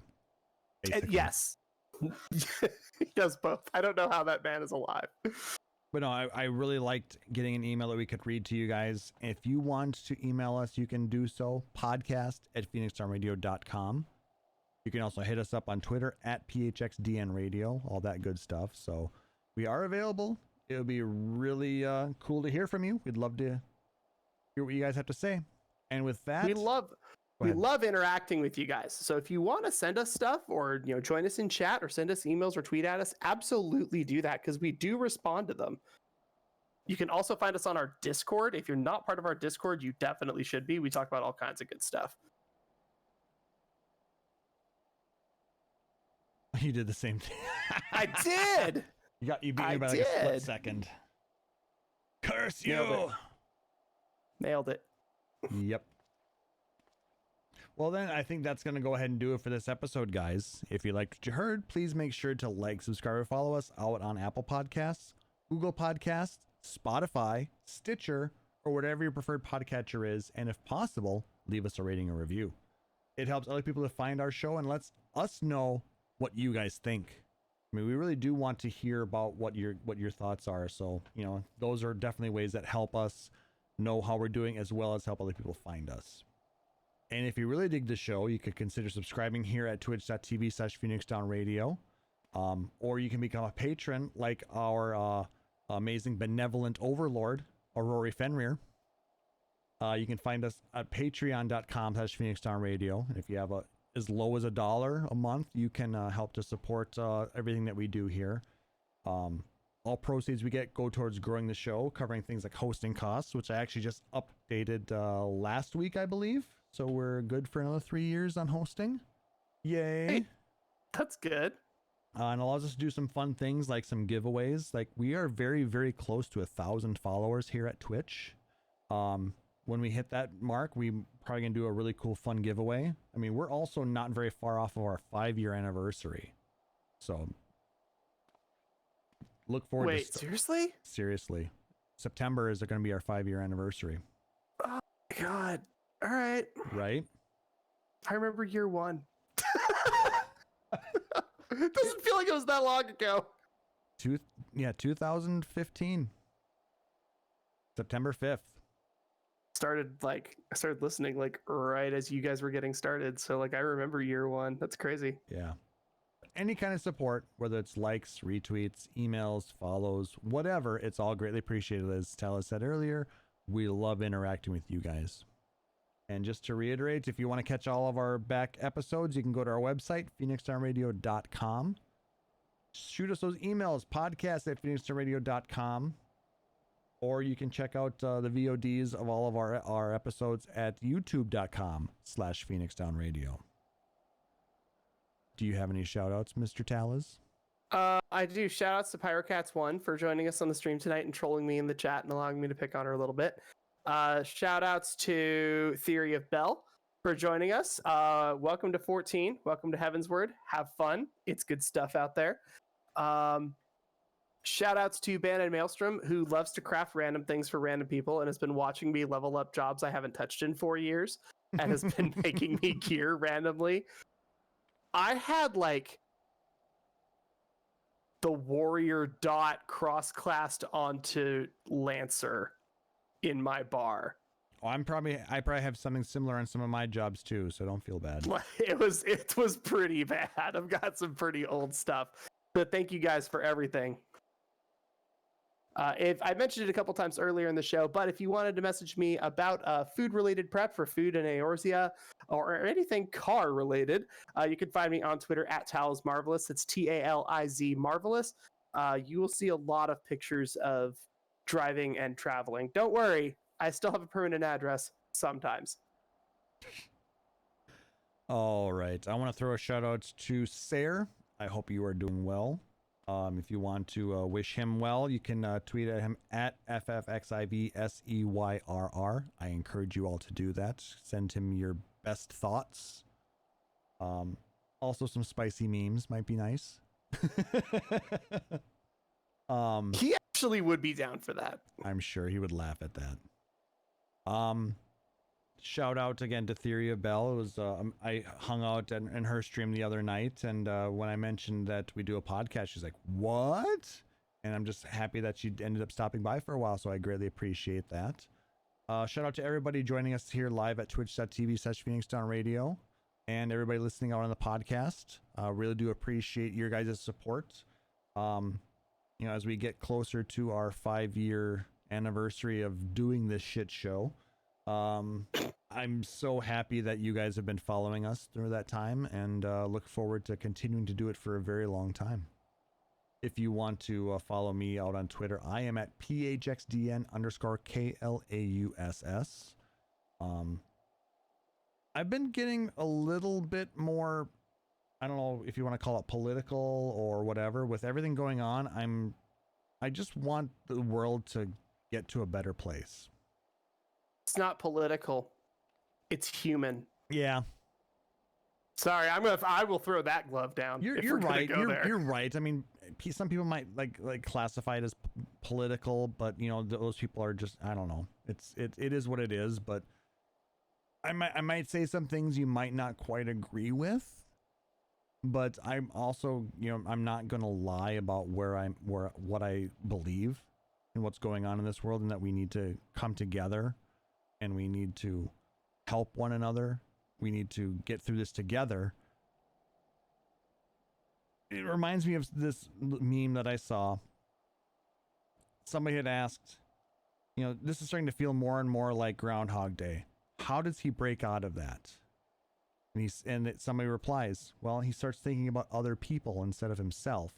Basically. Yes, he does both. I don't know how that man is alive. But no, I really liked getting an email that we could read to you guys. If you want to email us, you can do so. podcast@phoenixdownradio.com. You can also hit us up on Twitter @PHXDNRadio, all that good stuff. So we are available. It would be really cool to hear from you. We'd love to hear what you guys have to say. And with that, We love interacting with you guys. So if you want to send us stuff, or join us in chat, or send us emails, or tweet at us, absolutely do that, because we do respond to them. You can also find us on our Discord. If you're not part of our Discord, you definitely should be. We talk about all kinds of good stuff. you did the same thing. I did. You beat me by like a split second. Curse you! Nailed it. Yep. Well, then I think that's going to go ahead and do it for this episode, guys. If you liked what you heard, please make sure to like, subscribe, or follow us out on Apple Podcasts, Google Podcasts, Spotify, Stitcher, or whatever your preferred podcatcher is. And if possible, leave us a rating or review. It helps other people to find our show and lets us know what you guys think. I mean, we really do want to hear about what your thoughts are. So, those are definitely ways that help us know how we're doing, as well as help other people find us. And if you really dig the show, you could consider subscribing here at twitch.tv/PhoenixDownRadio. Or you can become a patron like our amazing benevolent overlord, Aurori Fenrir. You can find us at patreon.com/PhoenixDownRadio. And if you have as low as $1 a month, you can help to support everything that we do here. All proceeds we get go towards growing the show, covering things like hosting costs, which I actually just updated last week, I believe. So we're good for another 3 years on hosting. Yay. Hey, that's good. And allows us to do some fun things like some giveaways. Like, we are very, very close to 1,000 followers here at Twitch. When we hit that mark, we probably gonna do a really cool, fun giveaway. I mean, we're also not very far off of our 5-year anniversary. So look forward to... Wait, seriously? Seriously. September is going to be our 5-year anniversary. Oh, God. All right. Right? I remember year 1. It doesn't feel like it was that long ago. 2015. September 5th. I started listening right as you guys were getting started. So I remember year 1. That's crazy. Yeah. Any kind of support, whether it's likes, retweets, emails, follows, whatever, it's all greatly appreciated. As Taliz said earlier, we love interacting with you guys. And just to reiterate, if you want to catch all of our back episodes, you can go to our website, phoenixdownradio.com. Shoot us those emails, podcast@phoenixdownradio.com. Or you can check out the VODs of all of our episodes at youtube.com/phoenixdownradio. Do you have any shout outs, Mr. Taliz? I do. Shout outs to Pyrocats1 for joining us on the stream tonight and trolling me in the chat and allowing me to pick on her a little bit. Shout outs to Theory of Bell for joining us. Welcome to 14. Welcome to Heaven's Word. Have fun. It's good stuff out there. Shout outs to Bandit Maelstrom, who loves to craft random things for random people and has been watching me level up jobs I haven't touched in 4 years and has been making me gear randomly. I had the warrior dot cross-classed onto Lancer in my bar. Oh, I probably have something similar on some of my jobs too, so don't feel bad. It was pretty bad. I've got some pretty old stuff. But thank you guys for everything. If I mentioned it a couple times earlier in the show, but if you wanted to message me about food-related prep for food in Eorzea or anything car-related, you can find me on Twitter at TalizMarvelous. It's TALIZ Marvelous. You will see a lot of pictures of driving and traveling. Don't worry, I still have a permanent address sometimes. All right. I want to throw a shout out to Sayer. I hope you are doing well. If you want to wish him well, you can tweet at him at FFXIVSEYRR. I encourage you all to do that. Send him your best thoughts. Also, some spicy memes might be nice. He actually would be down for that. I'm sure he would laugh at that. Shout out again to Theoria Bell. It was I hung out in her stream the other night, and when I mentioned that we do a podcast, she's like, "What?" And I'm just happy that she ended up stopping by for a while, so I greatly appreciate that. Shout out to everybody joining us here live at twitch.tv/PhoenixDownRadio, and everybody listening out on the podcast. Really do appreciate your guys' support. You know, as we get closer to our 5-year anniversary of doing this shit show. I'm so happy that you guys have been following us through that time, and look forward to continuing to do it for a very long time. If you want to follow me out on Twitter, I am at PHXDN_KLAUSS. I've been getting a little bit more, I don't know if you want to call it political or whatever, with everything going on. I just want the world to get to a better place. It's not political. It's human. Yeah. Sorry, I will throw that glove down. You're right. You're right. I mean, some people might like classify it as political, but you know, those people are just, I don't know. It is what it is, but I might say some things you might not quite agree with, but I'm also, you know, I'm not going to lie about what I believe and what's going on in this world, and that we need to come together and we need to help one another. We need to get through this together. It reminds me of this meme that I saw. Somebody had asked, you know, this is starting to feel more and more like Groundhog Day. How does he break out of that? And somebody replies, well, he starts thinking about other people instead of himself,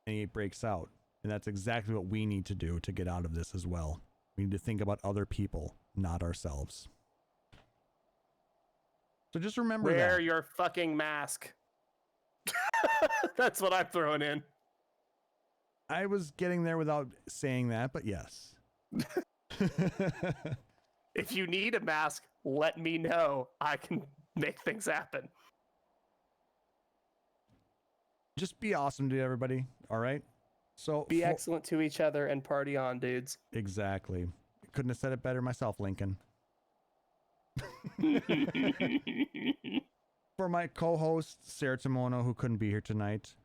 and he breaks out. And that's exactly what we need to do to get out of this as well. We need to think about other people, not ourselves. So just remember that. Wear your fucking mask. That's what I'm throwing in. I was getting there without saying that, but yes. If you need a mask, let me know. I can make things happen. Just be awesome to everybody, all right? So be excellent to each other and party on, dudes. Exactly. Couldn't have said it better myself, Lincoln. For my co-host, Sarah Timono, who couldn't be here tonight.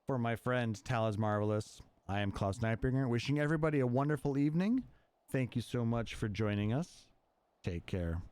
For my friend, Taliz Marvelous, I am Klaus Nightbringer, wishing everybody a wonderful evening. Thank you so much for joining us. Take care.